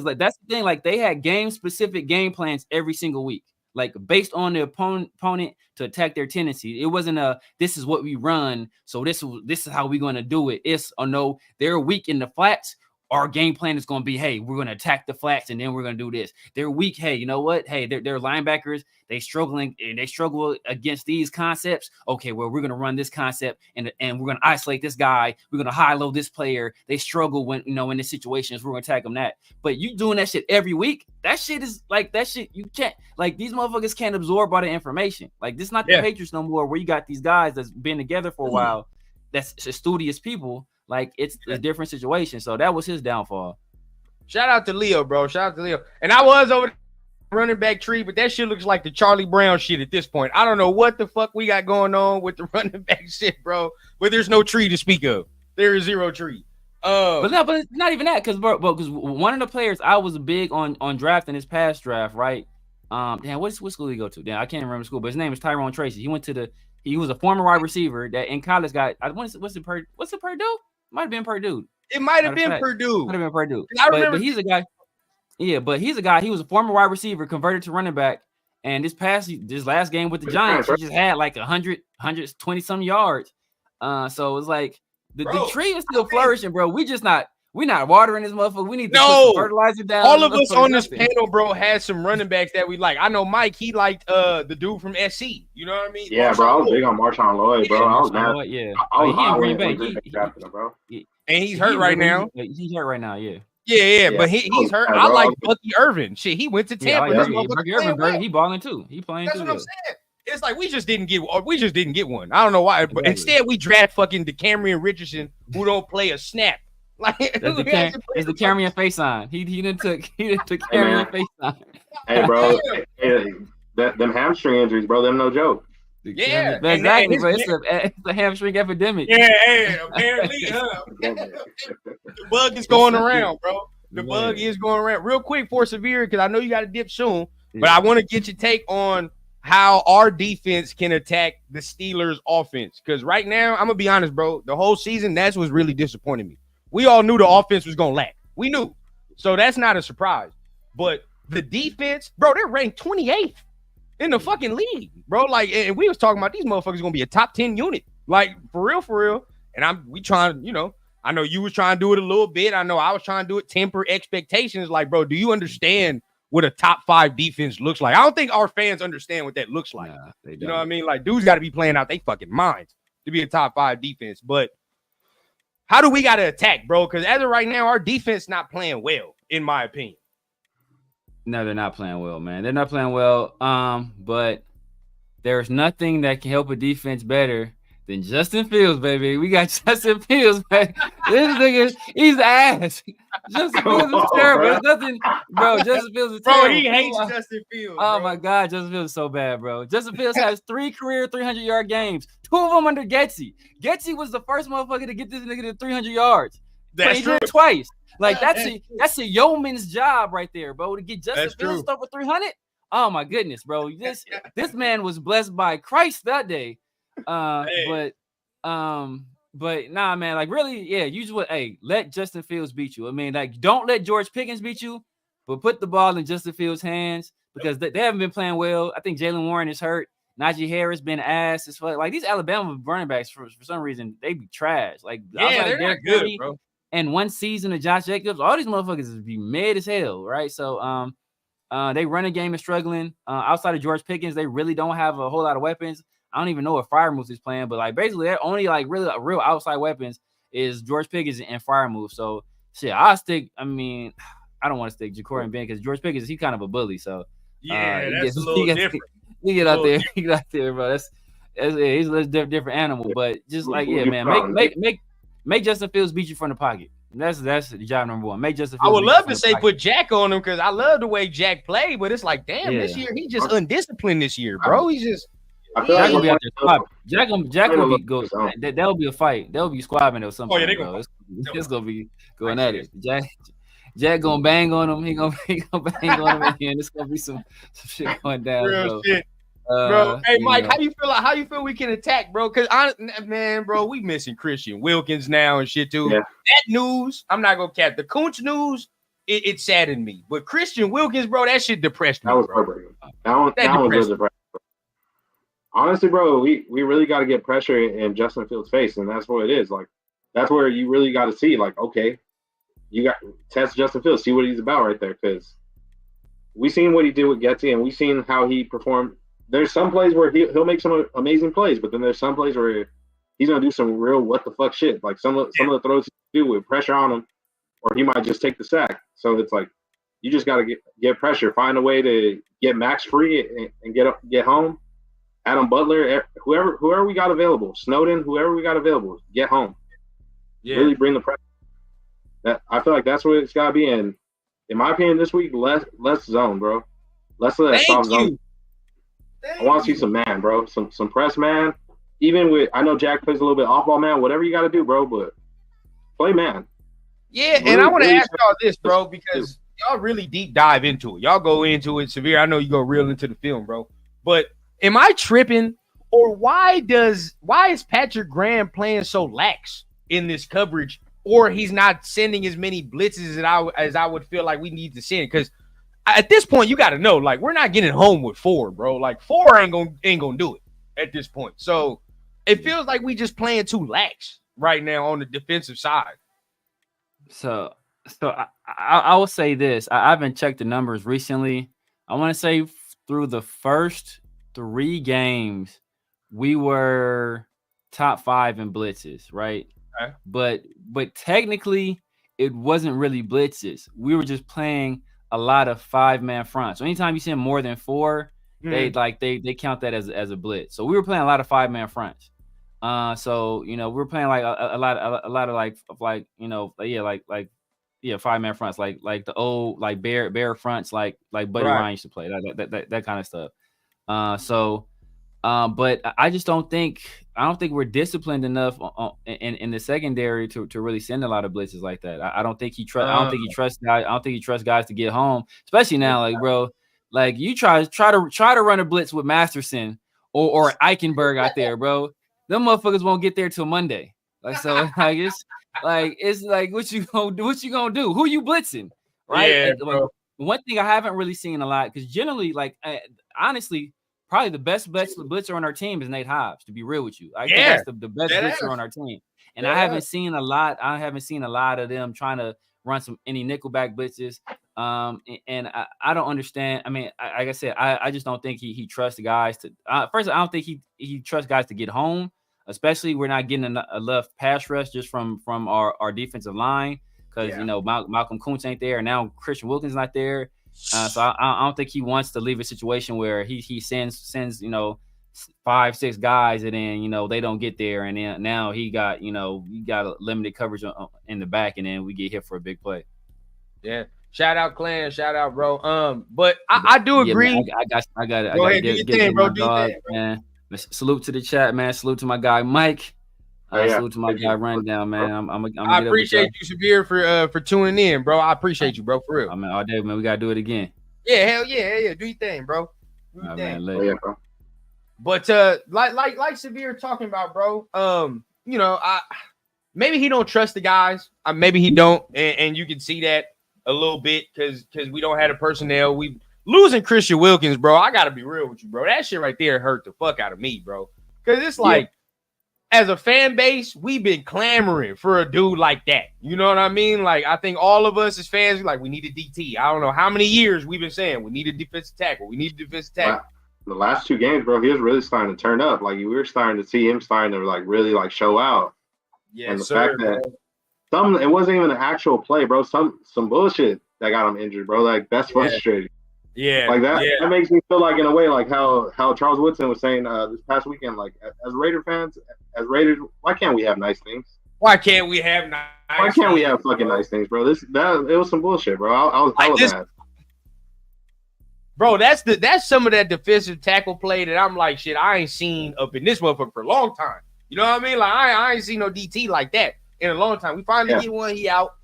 S3: like that's the thing. Like they had specific game plans every single week, like based on the opponent to attack their tendency. It wasn't this is what we run, so this is how we're going to do it. It's no, they're weak in the flats. Our game plan is going to be, hey, we're going to attack the flats and then we're going to do this. They're weak. Hey, you know what? Hey, they're linebackers. They struggle against these concepts. Okay, well, we're going to run this concept and we're going to isolate this guy. We're going to high-low this player. They struggle when, you know, in the situations, we're going to attack them that. But you doing that shit every week, that shit is like, that shit, you can't, like, these motherfuckers can't absorb all the information. Like, this is not the Patriots no more, where you got these guys that's been together for a while, that's studious people. Like, it's a different situation. So that was his downfall.
S2: Shout out to Leo, bro. Shout out to Leo. And I was over the running back tree, but that shit looks like the Charlie Brown shit at this point. I don't know what the fuck we got going on with the running back shit, bro. But there's no tree to speak of. There is zero tree.
S3: But it's not even that, because one of the players I was big on drafting this past draft, right? Damn, what school did he go to? Damn, I can't remember the school, but his name is Tyrone Tracy. He was a former wide receiver that in college got. What's it Purdue? Might have been Purdue.
S2: It might have been Purdue.
S3: Might have been Purdue. But he's a guy. Yeah, but he's a guy. He was a former wide receiver converted to running back. And this last game with the Giants, he just had like 120 some yards. So it's like the tree is still flourishing, bro. We're not watering this motherfucker. We need to put some fertilizer down.
S2: All of us on this panel, bro, had some running backs that we like. I know Mike, he liked the dude from SC. You know what I mean?
S4: Yeah,
S2: Marshawn
S4: bro. I was big on Marshawn Lloyd, bro. I was mad.
S3: Yeah.
S4: I was
S3: he in Green Bay.
S2: And he's hurt right now.
S3: He's hurt right now, yeah.
S2: Yeah, but he's hurt. I like Bucky Irvin. Shit, he went to Tampa.
S3: Bucky Irvin, he balling too. He playing too.
S2: That's what I'm saying. It's like we just didn't get one. I don't know why, but instead we draft fucking DeCamerion Richardson, who don't play a snap. Like
S3: it's the Camerion face on. He didn't took Camerion face on.
S4: Hey, bro, them hamstring injuries, bro. Them no joke.
S2: Yeah,
S3: exactly, bro. It's a hamstring epidemic.
S2: Yeah, apparently, the bug is going around, bro. The bug is going around. Real quick for Severe, because I know you got to dip soon, but I want to get your take on how our defense can attack the Steelers' offense. Because right now, I'm gonna be honest, bro. The whole season, that's what's really disappointing me. We all knew the offense was gonna lack. We knew, so that's not a surprise. But the defense, bro, they're ranked 28th in the fucking league, bro. Like, and we was talking about these motherfuckers gonna be a top 10 unit, like for real. And we trying, you know, I know you was trying to do it a little bit. I know I was trying to do it. Temper expectations, like, bro. Do you understand what a top 5 defense looks like. I don't think our fans understand what that looks like.
S3: Nah,
S2: you know what I mean? Like, dudes got to be playing out their fucking minds to be a top 5 defense. But how do we got to attack, bro? Because as of right now, our defense not playing well, in my opinion.
S3: No, they're not playing well, man. They're not playing well. But there's nothing that can help a defense better than Justin Fields, baby. We got Justin Fields, man. This nigga, he's ass. Justin Fields is terrible. There's nothing, bro. Justin Fields is terrible.
S2: Bro, he hates Justin Fields.
S3: Oh my God, Justin Fields is so bad, bro. Justin Fields has 3 career 300-yard games. 2 of them under Getsy. Getsy was the first motherfucker to get this nigga to 300 yards.
S2: That's true.
S3: Twice. Like that's a yeoman's job right there, bro. To get Justin Fields stuck with 300. Oh my goodness, bro. This man was blessed by Christ that day. But nah, man, like really, yeah, you just let Justin Fields beat you. I mean, like, don't let George Pickens beat you, but put the ball in Justin Fields' hands because they haven't been playing well. I think Jalen Warren is hurt. Najee Harris been ass as fuck. Like these Alabama running backs for some reason they be trash. Like
S2: they're not good, bro.
S3: And one season of Josh Jacobs, all these motherfuckers be mad as hell, right? So they running game is struggling. Outside of George Pickens, they really don't have a whole lot of weapons. I don't even know if Freiermuth is playing, but like basically they're only like really real outside weapons is George Pickens and Freiermuth. So shit, I don't want to stick Ja'Cory and Ben because George Pickens, he kind of a bully. So
S2: that's a little different.
S3: He get out there, bro. He's a different animal. But just like man, make Justin Fields beat you from the pocket. That's the job number one. Make Justin Fields.
S2: I would love to say put Jack on him because I love the way Jack played, but it's like, damn, this year he just undisciplined this year, bro. He's just
S3: Jack gonna be out there squabbing. Jack will be go. That'll be a fight. That'll be squabbing or something.
S2: Oh yeah,
S3: it's gonna be going at it. Jack gonna bang on him. He gonna bang on him, and it's gonna be some shit going down.
S2: Real shit. Bro, hey Mike, how you feel? How you feel we can attack, bro? Because man, bro, we missing Christian Wilkins now and shit too. Yeah. That news, I'm not gonna cap the Kuntz news. It saddened me, but Christian Wilkins, bro, that shit depressed me.
S4: That was heartbreaking. That one was depressing. Honestly, bro, we really got to get pressure in Justin Fields' face, and that's what it is. Like, that's where you really got to see, like, okay, you got test Justin Fields, see what he's about right there, because we seen what he did with Getsy, and we seen how he performed. There's some plays where he'll make some amazing plays, but then there's some plays where he's gonna do some real what the fuck shit. Like some of the throws he do with pressure on him, or he might just take the sack. So it's like you just gotta get pressure, find a way to get Max free and get home. Adam Butler, whoever we got available, Snowden, whoever we got available, get home. Yeah. Really bring the pressure. That I feel like that's what it's gotta be. And in my opinion, this week less zone, bro. Less of that soft zone. I want to see some man, bro. Some press man. Even with, I know Jack plays a little bit off ball man. Whatever you got to do, bro. But play man.
S2: Yeah, really, and I want to ask y'all this, bro, because y'all really deep dive into it. Y'all go into it severe. I know you go real into the film, bro. But am I tripping, or why is Patrick Graham playing so lax in this coverage, or he's not sending as many blitzes as I would feel like we need to send? Because at this point, you got to know, like, we're not getting home with 4, bro. Like, 4 ain't gonna do it at this point. So it feels like we just playing too lax right now on the defensive side.
S3: So I will say this. I haven't checked the numbers recently. I want to say through the first 3 games, we were top 5 in blitzes, right? Okay. But technically, it wasn't really blitzes. We were just playing a lot of 5-man fronts. So anytime you send more than 4, they count that as a blitz. So we were playing a lot of 5-man fronts. So we were playing like a lot of like 5-man fronts, like the old like bear fronts, like Buddy Ryan used to play that kind of stuff. But I just don't think we're disciplined enough in the secondary to really send a lot of blitzes like that. I don't think he trusts. I don't think he trusts guys. I don't think he trusts guys to get home, especially now. Like, bro, like you try to run a blitz with Masterson or Eichenberg out there, bro. Them motherfuckers won't get there till Monday. Like, so like it's like what you gonna do? Who you blitzing, right?
S2: Yeah,
S3: like, one thing I haven't really seen a lot, because generally, like, honestly, probably the best blitzer on our team is Nate Hobbs, to be real with you. I think that's the best blitzer on our team. And I haven't seen a lot of them trying to run any nickelback blitzes. And I don't understand. I mean, like I said, I just don't think he trusts the guys to. First, I don't think he trusts guys to get home. Especially, we're not getting enough pass rush just from our defensive line because Malcolm Kuntz ain't there, and now Christian Wilkins not there. So I don't think he wants to leave a situation where he sends 5-6 guys, and then they don't get there, and then now he got a limited coverage in the back, and then we get hit for a big play.
S2: Yeah. Shout out Clan, shout out bro. But I do agree.
S3: Man, I got
S2: Go ahead, do your thing, bro. Do your thing, bro.
S3: Man. Salute to the chat, man. Salute to my guy Mike. Salute to my guy Rundown, man.
S2: I appreciate you, Severe, for tuning in, bro. I appreciate you, bro, for real.
S3: I mean, all day, man. We gotta do it again.
S2: Yeah, hell yeah. Do your thing, bro. Do your thing.
S3: Man, yeah, bro.
S2: But like Severe talking about, bro. Maybe he don't trust the guys. Maybe he don't, and you can see that a little bit because we don't have the personnel. We losing Christian Wilkins, bro. I gotta be real with you, bro. That shit right there hurt the fuck out of me, bro. Because it's like, as a fan base, we've been clamoring for a dude like that. You know what I mean? Like, I think all of us as fans, we need a DT. I don't know how many years we've been saying we need a defensive tackle. We need a defensive tackle.
S4: The last 2 games, bro, he was really starting to turn up. Like, we were starting to see him starting to really show out.
S2: Yeah,
S4: and the fact that it wasn't even an actual play, bro. Some bullshit that got him injured, bro. Like, that's frustrating.
S2: Yeah,
S4: like that. Yeah. That makes me feel like, in a way, like how Charles Woodson was saying this past weekend. Like, as Raider fans, as Raiders, why can't we have nice things?
S2: Why can't we have nice?
S4: Why can't we have fucking nice things, bro? It was some bullshit, bro. I was mad.
S2: Bro, that's some of that defensive tackle play that I'm like, shit, I ain't seen up in this motherfucker for a long time. You know what I mean? Like, I ain't seen no DT like that in a long time. We finally get one. He out.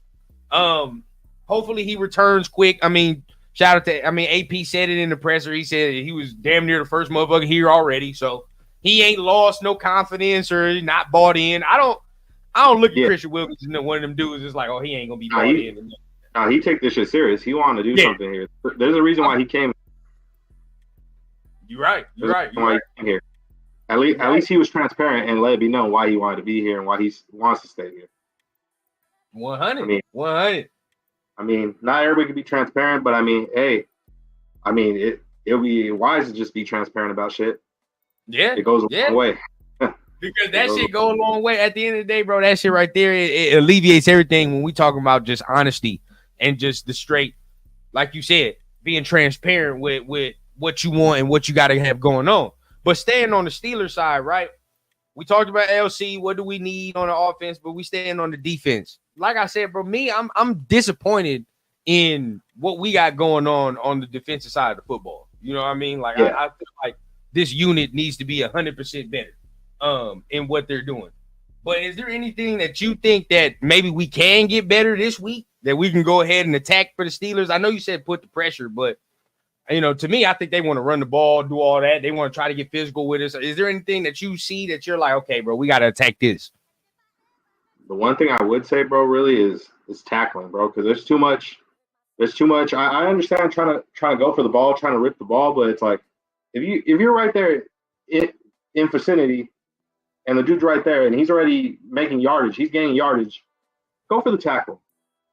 S2: Hopefully he returns quick. I mean, shout out to, AP said it in the presser. He said he was damn near the first motherfucker here already. So he ain't lost no confidence or not bought in. I don't look at Christian Wilkins and one of them dudes is like, oh, he ain't gonna be bought in.
S4: Nah, he take this shit serious. He wanted to do something here. There's a reason why he came.
S2: You're right.
S4: Here. At least he was transparent and let it be known why he wanted to be here and why he wants to stay here.
S2: 100. 100.
S4: I mean, not everybody can be transparent, but it'll be wise to just be transparent about shit.
S2: Yeah.
S4: It goes a long way.
S2: Because that shit go a long way. At the end of the day, bro, that shit right there, it alleviates everything when we talking about just honesty and just the straight, like you said, being transparent with what you want and what you got to have going on. But staying on the Steelers side, right? We talked about LC. What do we need on the offense? But we staying on the defense. Like I said, bro, I'm disappointed in what we got going on the defensive side of the football. You know what I mean? Like, I feel like this unit needs to be 100% better in what they're doing. But is there anything that you think that maybe we can get better this week that we can go ahead and attack for the Steelers? I know you said put the pressure, but to me, I think they want to run the ball, do all that. They want to try to get physical with us. Is there anything that you see that you're like, okay, bro, we got to attack this?
S4: The one thing I would say, bro, really is tackling, bro, because there's too much. There's too much. I understand trying to go for the ball, trying to rip the ball, but it's like if you're right there in vicinity, and the dude's right there, and he's already making yardage, he's gaining yardage, go for the tackle.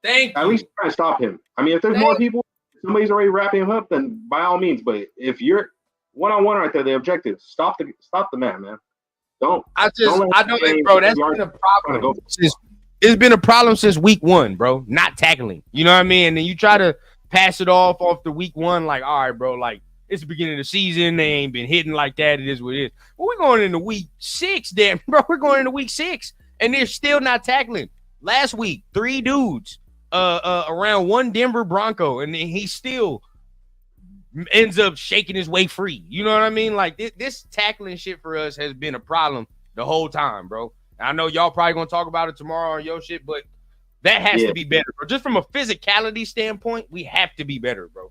S2: Thank you.
S4: At least try to stop him. I mean, if there's more people, somebody's already wrapping him up, then by all means. But if you're one-on-one right there, the objective, stop the man. Bro, that's been a problem. It's
S2: been a problem since week 1, bro. Not tackling. You know what I mean? And then you try to pass it off the week 1, like, all right, bro, like it's the beginning of the season. They ain't been hitting like that. It is what it is. Well, we're going into week 6, damn, bro. We're going into week 6, and they're still not tackling. Last week, 3 dudes around one Denver Bronco, and then he still ends up shaking his way free. You know what I mean? Like this tackling shit for us has been a problem the whole time, bro. I know y'all probably gonna talk about it tomorrow on your shit, but that has to be better, bro. Just from a physicality standpoint, we have to be better, bro.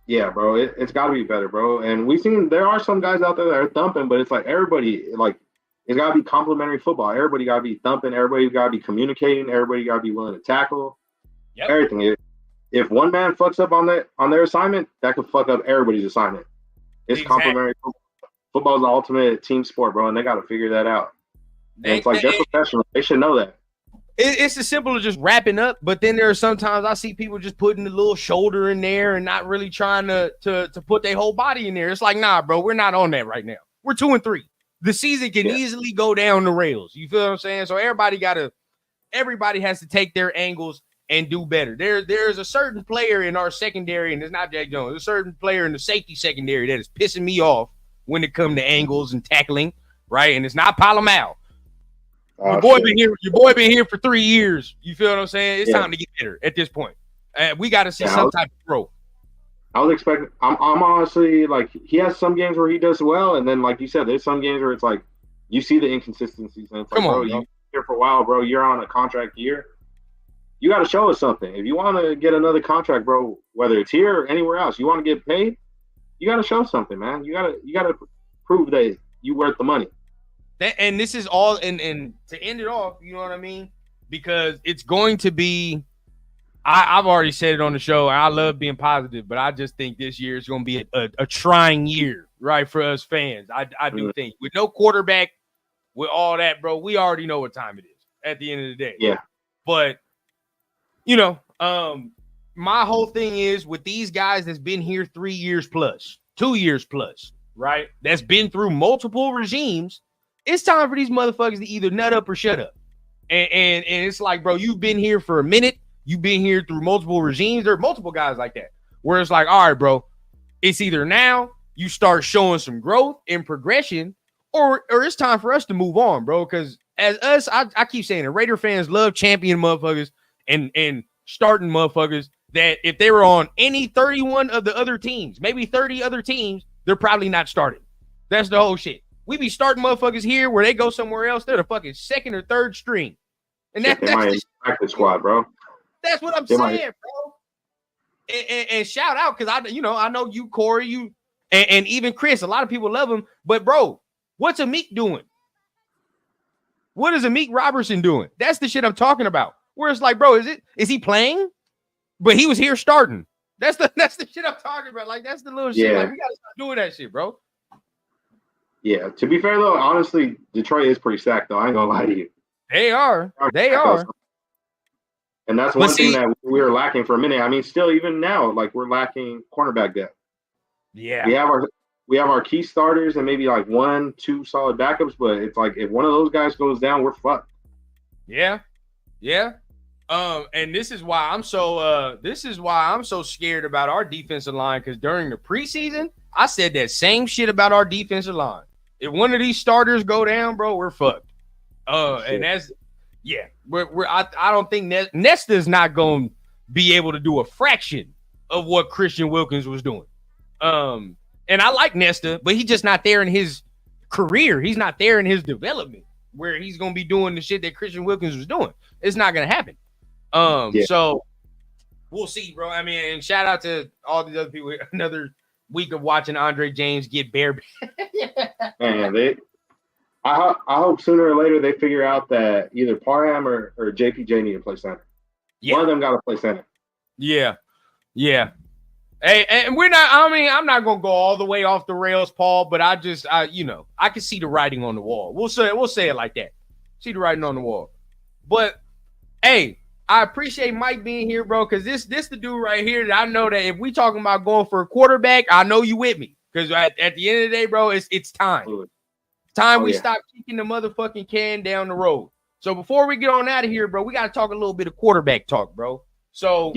S4: Yeah, bro, it's got to be better, bro. And we've seen there are some guys out there that are thumping, but it's like everybody, like, it's got to be complementary football. Everybody got to be thumping. Everybody got to be communicating. Everybody got to be willing to tackle. Yep. Everything. If one man fucks up on their assignment, that could fuck up everybody's assignment. It's complementary football. Football is the ultimate team sport, bro, and they got to figure that out. And it's like they're professionals. They should know that.
S2: It's as simple as just wrapping up, but then there are sometimes I see people just putting the little shoulder in there and not really trying to put their whole body in there. It's like, nah, bro, we're not on that right now. We're 2-3. The season can easily go down the rails. You feel what I'm saying? So everybody has to take their angles and do better. There's a certain player in our secondary, and it's not Jack Jones. There's a certain player in the safety secondary that is pissing me off when it comes to angles and tackling, right? And it's not Palomal. Your boy been here for 3 years. You feel what I'm saying? It's time to get better at this point. We got to see some type of growth.
S4: I was expecting. I'm honestly like, he has some games where he does well, and then like you said, there's some games where it's like you see the inconsistencies, and it's like, bro, you're here for a while, bro. You're on a contract year. You got to show us something. If you want to get another contract, bro, whether it's here or anywhere else, you want to get paid, you got to show something, man. You got to prove that you worth the money.
S2: And this is all, and to end it off, you know what I mean? Because it's going to be, I've already said it on the show, and I love being positive, but I just think this year is going to be a trying year, right, for us fans. I do think. With no quarterback, with all that, bro, we already know what time it is at the end of the day.
S4: Yeah.
S2: But, you know, my whole thing is with these guys that's been here 3 years plus, 2 years plus, right, that's been through multiple regimes, it's time for these motherfuckers to either nut up or shut up. And it's like, bro, you've been here for a minute. You've been here through multiple regimes. There are multiple guys like that where it's like, all right, bro, it's either now you start showing some growth and progression or it's time for us to move on, bro. Because as us, I keep saying it, Raider fans love champion motherfuckers and starting motherfuckers that if they were on any 31 of the other teams, maybe 30 other teams, they're probably not starting. That's the whole shit. We be starting motherfuckers here where they go somewhere else. They're the fucking second or third string. And that's
S4: the practice squad, bro.
S2: That's what I'm saying, bro. And shout out, because I know you, Corey, and even Chris. A lot of people love him, but bro, what's Amik doing? What is Amik Robertson doing? That's the shit I'm talking about. Where it's like, bro, is he playing? But he was here starting. That's the shit I'm talking about. Like, that's the little shit. Like, we gotta stop doing that shit, bro.
S4: Yeah. To be fair though, honestly, Detroit is pretty stacked though. I ain't gonna lie to you.
S2: They are.
S4: And that's one thing that we were lacking for a minute. I mean, still, even now, like, we're lacking cornerback depth.
S2: Yeah.
S4: We have our key starters and maybe like 1-2 solid backups, but it's like if one of those guys goes down, we're fucked.
S2: Yeah. Yeah. And this is why I'm so scared about our defensive line, because during the preseason, I said that same shit about our defensive line. If one of these starters go down, bro, we're fucked. And that's I don't think Nesta's not going to be able to do a fraction of what Christian Wilkins was doing. And I like Nesta, but he's just not there in his career. He's not there in his development where he's going to be doing the shit that Christian Wilkins was doing. It's not going to happen. So we'll see, bro. I mean, and shout out to all these other people. Another week of watching Andre James get bare.
S4: Man, I hope sooner or later they figure out that either Parham or JPJ need to play center. Yeah. One of them got to play center.
S2: Yeah. Yeah. Hey, and we're not, I mean, I'm not going to go all the way off the rails, Paul, but I can see the writing on the wall. We'll say it like that. See the writing on the wall. But, hey, I appreciate Mike being here, bro, because this the dude right here that I know that if we talking about going for a quarterback, I know you with me. Because at the end of the day, bro, it's time. It's time we stop kicking the motherfucking can down the road. So before we get on out of here, bro, we got to talk a little bit of quarterback talk, bro. So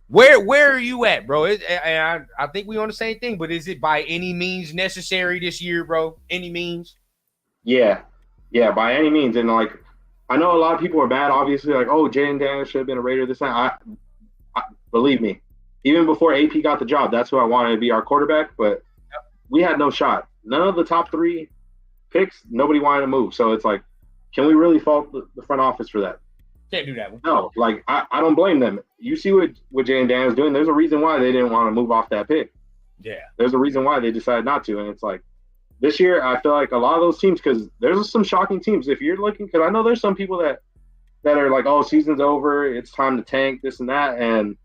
S2: where are you at, bro? I think we on the same thing, but is it by any means necessary this year, bro? Any means?
S4: Yeah, by any means. And like, I know a lot of people are mad, obviously, like, oh, Jaden Daniels should have been a Raider this time. I believe me, even before AP got the job, that's who I wanted to be our quarterback, but we had no shot. None of the top 3 picks, nobody wanted to move. So it's like, can we really fault the front office for that?
S2: Can't do that one.
S4: No, like, I don't blame them. You see what Jaden Daniels doing. There's a reason why they didn't want to move off that pick.
S2: Yeah.
S4: There's a reason why they decided not to. And it's like, this year, I feel like a lot of those teams, because there's some shocking teams. If you're looking, because I know there's some people that are like, oh, season's over, it's time to tank, this and that. And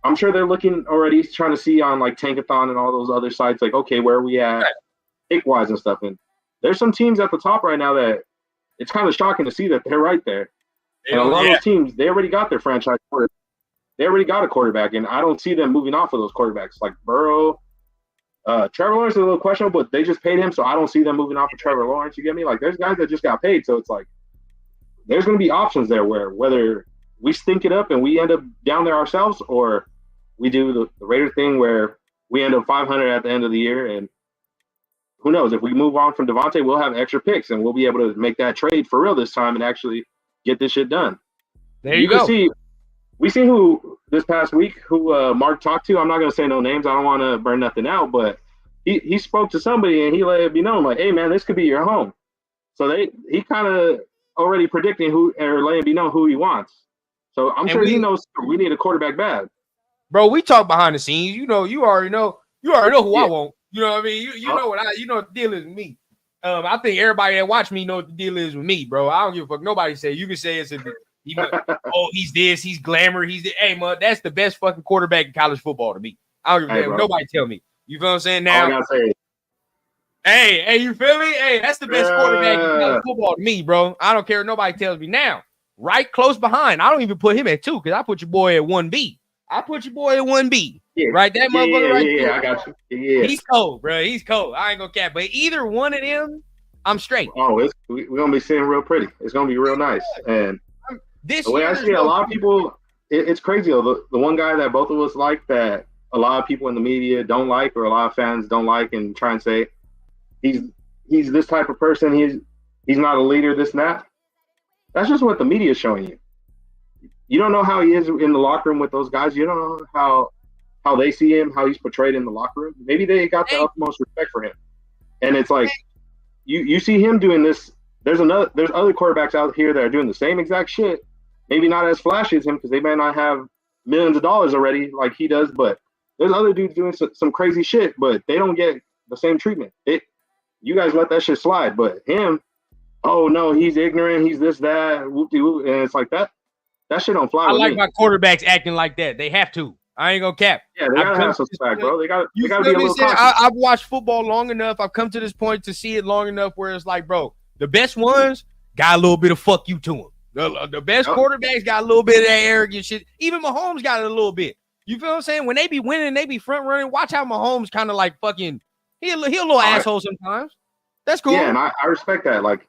S4: I'm sure they're looking already, trying to see on like Tankathon and all those other sites, like, okay, where are we at pick-wise and stuff. And there's some teams at the top right now that it's kind of shocking to see that they're right there. And a lot of those teams, they already got their franchise quarterback. They already got a quarterback, and I don't see them moving off of those quarterbacks. Like Burrow, Trevor Lawrence is a little questionable, but they just paid him, so I don't see them moving off of Trevor Lawrence. You get me? Like, there's guys that just got paid, so it's like there's going to be options there where whether we stink it up and we end up down there ourselves, or we do the Raider thing where we end up 500 at the end of the year, and who knows? If we move on from Davantae, we'll have extra picks, and we'll be able to make that trade for real this time and actually get this shit done.
S2: There you go.
S4: We see who this past week, who Mark talked to. I'm not going to say no names. I don't want to burn nothing out, but he spoke to somebody, and he let it be known, like, hey, man, this could be your home. So he kind of already predicting who, or letting it be known who he wants. So I'm sure he knows we need a quarterback bad.
S2: Bro, we talk behind the scenes. You already know who I want. You know what I mean? You know what the deal is with me. I think everybody that watch me know what the deal is with me, bro. I don't give a fuck. Nobody say. You can say it's he's this, he's glamour, hey, man, that's the best fucking quarterback in college football to me. I don't give a damn. Nobody tell me. You feel what I'm saying? Now,
S4: all I gotta say,
S2: hey, you feel me? Hey, that's the best quarterback in college football to me, bro. I don't care if nobody tells me now. Right close behind. I don't even put him at 2 because I put your boy at 1B. I put your boy at 1B. Yeah. Right, that motherfucker right there.
S4: Yeah, I got you. Yeah.
S2: He's cold, bro. He's cold. I ain't gonna cap. But either one of them, I'm straight.
S4: Oh, we're gonna be sitting real pretty. It's gonna be real nice. And the way I see it, a lot of people, it's crazy though. The one guy that both of us like that a lot of people in the media don't like, or a lot of fans don't like, and try and say he's this type of person. He's not a leader. This and that. That's just what the media is showing you. You don't know how he is in the locker room with those guys. You don't know how they see him, how he's portrayed in the locker room. Maybe they got the utmost respect for him, and it's like you see him doing this. There's other quarterbacks out here that are doing the same exact shit. Maybe not as flashy as him because they may not have millions of dollars already like he does, but there's other dudes doing some crazy shit, but they don't get the same treatment. You guys let that shit slide, but him, oh no, he's ignorant, he's this, that, whoop-de-whoop, and it's like that shit don't fly. I
S2: like my quarterbacks acting like that. They have to. I ain't gonna cap.
S4: Yeah, they gotta have some swag, bro. They gotta be a little cautious.
S2: I've watched football long enough. I've come to this point to see it long enough where it's like, bro, the best ones got a little bit of fuck you to them. The best quarterbacks got a little bit of that arrogant shit. Even Mahomes got it a little bit. You feel what I'm saying? When they be winning, they be front running. Watch how Mahomes kind of like fucking he a little asshole sometimes. That's cool.
S4: Yeah, and I respect that. Like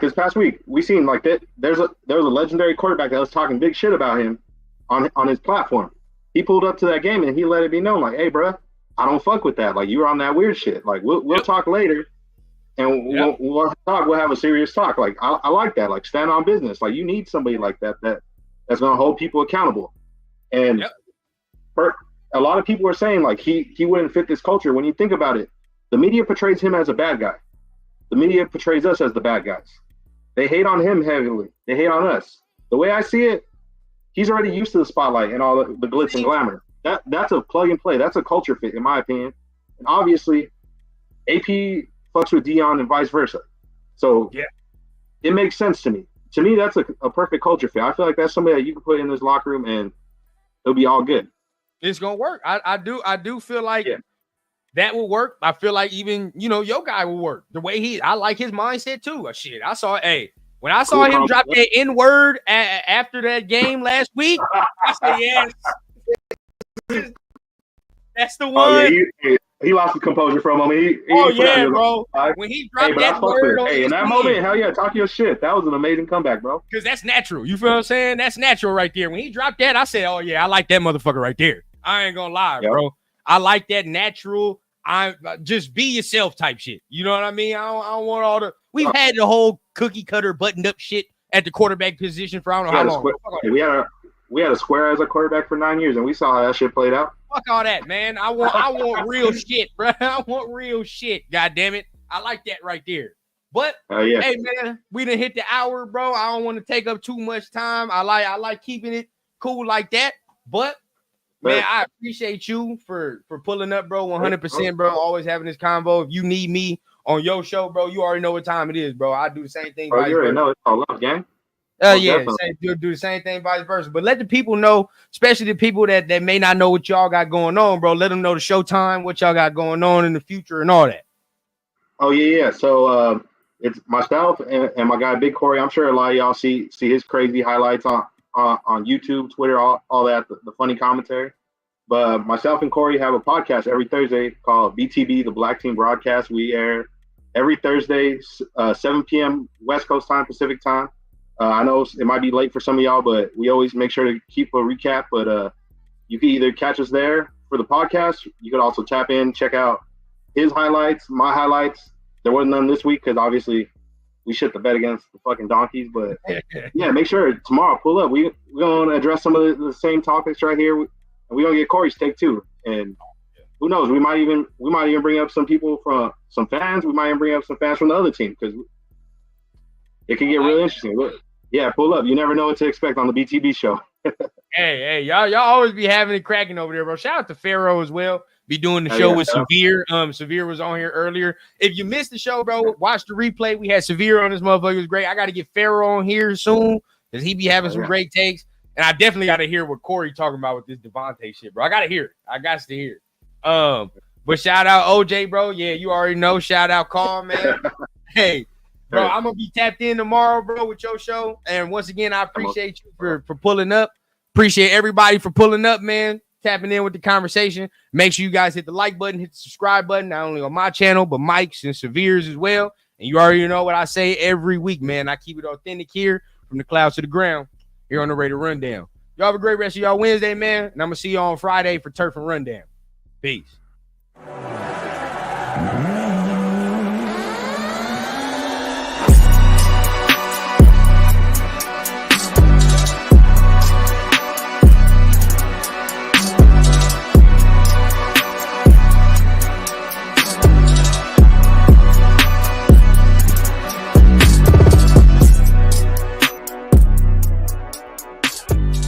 S4: this past week, we seen like that. There was a legendary quarterback that was talking big shit about him on his platform. He pulled up to that game and he let it be known, like, hey, bro, I don't fuck with that. Like, you were on that weird shit. Like, we'll talk later. And we'll talk. We'll have a serious talk. Like I like that. Like stand on business. Like you need somebody like that's gonna hold people accountable. And a lot of people are saying like he wouldn't fit this culture. When you think about it, the media portrays him as a bad guy. The media portrays us as the bad guys. They hate on him heavily. They hate on us. The way I see it, he's already used to the spotlight and all the glitz and glamour. That's a plug and play. That's a culture fit, in my opinion. And obviously, AP fucks with Dion and vice versa. So it makes sense to me. To me, that's a perfect culture fit. I feel like that's somebody that you can put in this locker room and it'll be all good.
S2: It's gonna work. I do feel like that will work. I feel like even your guy will work. The way I like his mindset too. Shit, when I saw him drop that N-word after that game last week, I said yes. That's the one.
S4: Oh, yeah, he lost his composure for a moment.
S2: Bro. When he dropped that word
S4: in that moment, hell yeah, talk your shit. That was an amazing comeback, bro.
S2: Because that's natural. You feel what I'm saying? That's natural right there. When he dropped that, I said, oh, yeah, I like that motherfucker right there. I ain't going to lie, bro. I like that natural, just be yourself type shit. You know what I mean? I don't want all the – we've had the whole cookie cutter buttoned up shit at the quarterback position for I don't know how long.
S4: We had a square as a quarterback for 9 years, and we saw how that shit played out.
S2: Fuck all that, man. I want real shit, bro. I want real shit. God damn it. I like that right there. But hey, man, we done hit the hour, bro. I don't want to take up too much time. I like keeping it cool like that. But man, I appreciate you for pulling up, bro. 100%, bro. Always having this convo. If you need me on your show, bro, you already know what time it is, bro. I do the same thing.
S4: You already know it's all love, gang.
S2: Do the same thing, vice versa. But let the people know, especially the people that may not know what y'all got going on, bro. Let them know the showtime, what y'all got going on in the future, and all that.
S4: Oh yeah. So it's myself and my guy Big Corey. I'm sure a lot of y'all see his crazy highlights on YouTube, Twitter, all that, the funny commentary. But myself and Corey have a podcast every Thursday called BTB, the Black Team Broadcast. We air every Thursday, 7 p.m. West Coast time, Pacific time. I know it might be late for some of y'all, but we always make sure to keep a recap. But you can either catch us there for the podcast. You could also tap in, check out his highlights, my highlights. There wasn't none this week because obviously we shit the bed against the fucking Donkeys. But yeah, make sure tomorrow pull up. We're going to address some of the same topics right here. And we're going to get Corey's take too. And who knows, we might even bring up some people from some fans. We might even bring up some fans from the other team because it can get really interesting. Yeah, pull up. You never know what to expect on the BTB show.
S2: Hey, y'all always be having it cracking over there, bro. Shout out to Pharaoh as well. Be doing the show with Severe. Severe was on here earlier. If you missed the show, bro, watch the replay. We had Severe on this motherfucker. It was great. I got to get Pharaoh on here soon because he be having some great takes. And I definitely got to hear what Corey talking about with this Davantae shit, bro. I got to hear it. I got to hear it. But shout out OJ, bro. Yeah, you already know. Shout out Carl, man. Hey, bro, I'm going to be tapped in tomorrow, bro, with your show. And once again, I appreciate you for pulling up. Appreciate everybody for pulling up, man. Tapping in with the conversation. Make sure you guys hit the like button, hit the subscribe button, not only on my channel, but Mike's and Severe's as well. And you already know what I say every week, man. I keep it authentic here from the clouds to the ground here on the Raider Rundown. Y'all have a great rest of y'all Wednesday, man. And I'm going to see you on Friday for Turf and Rundown. Peace.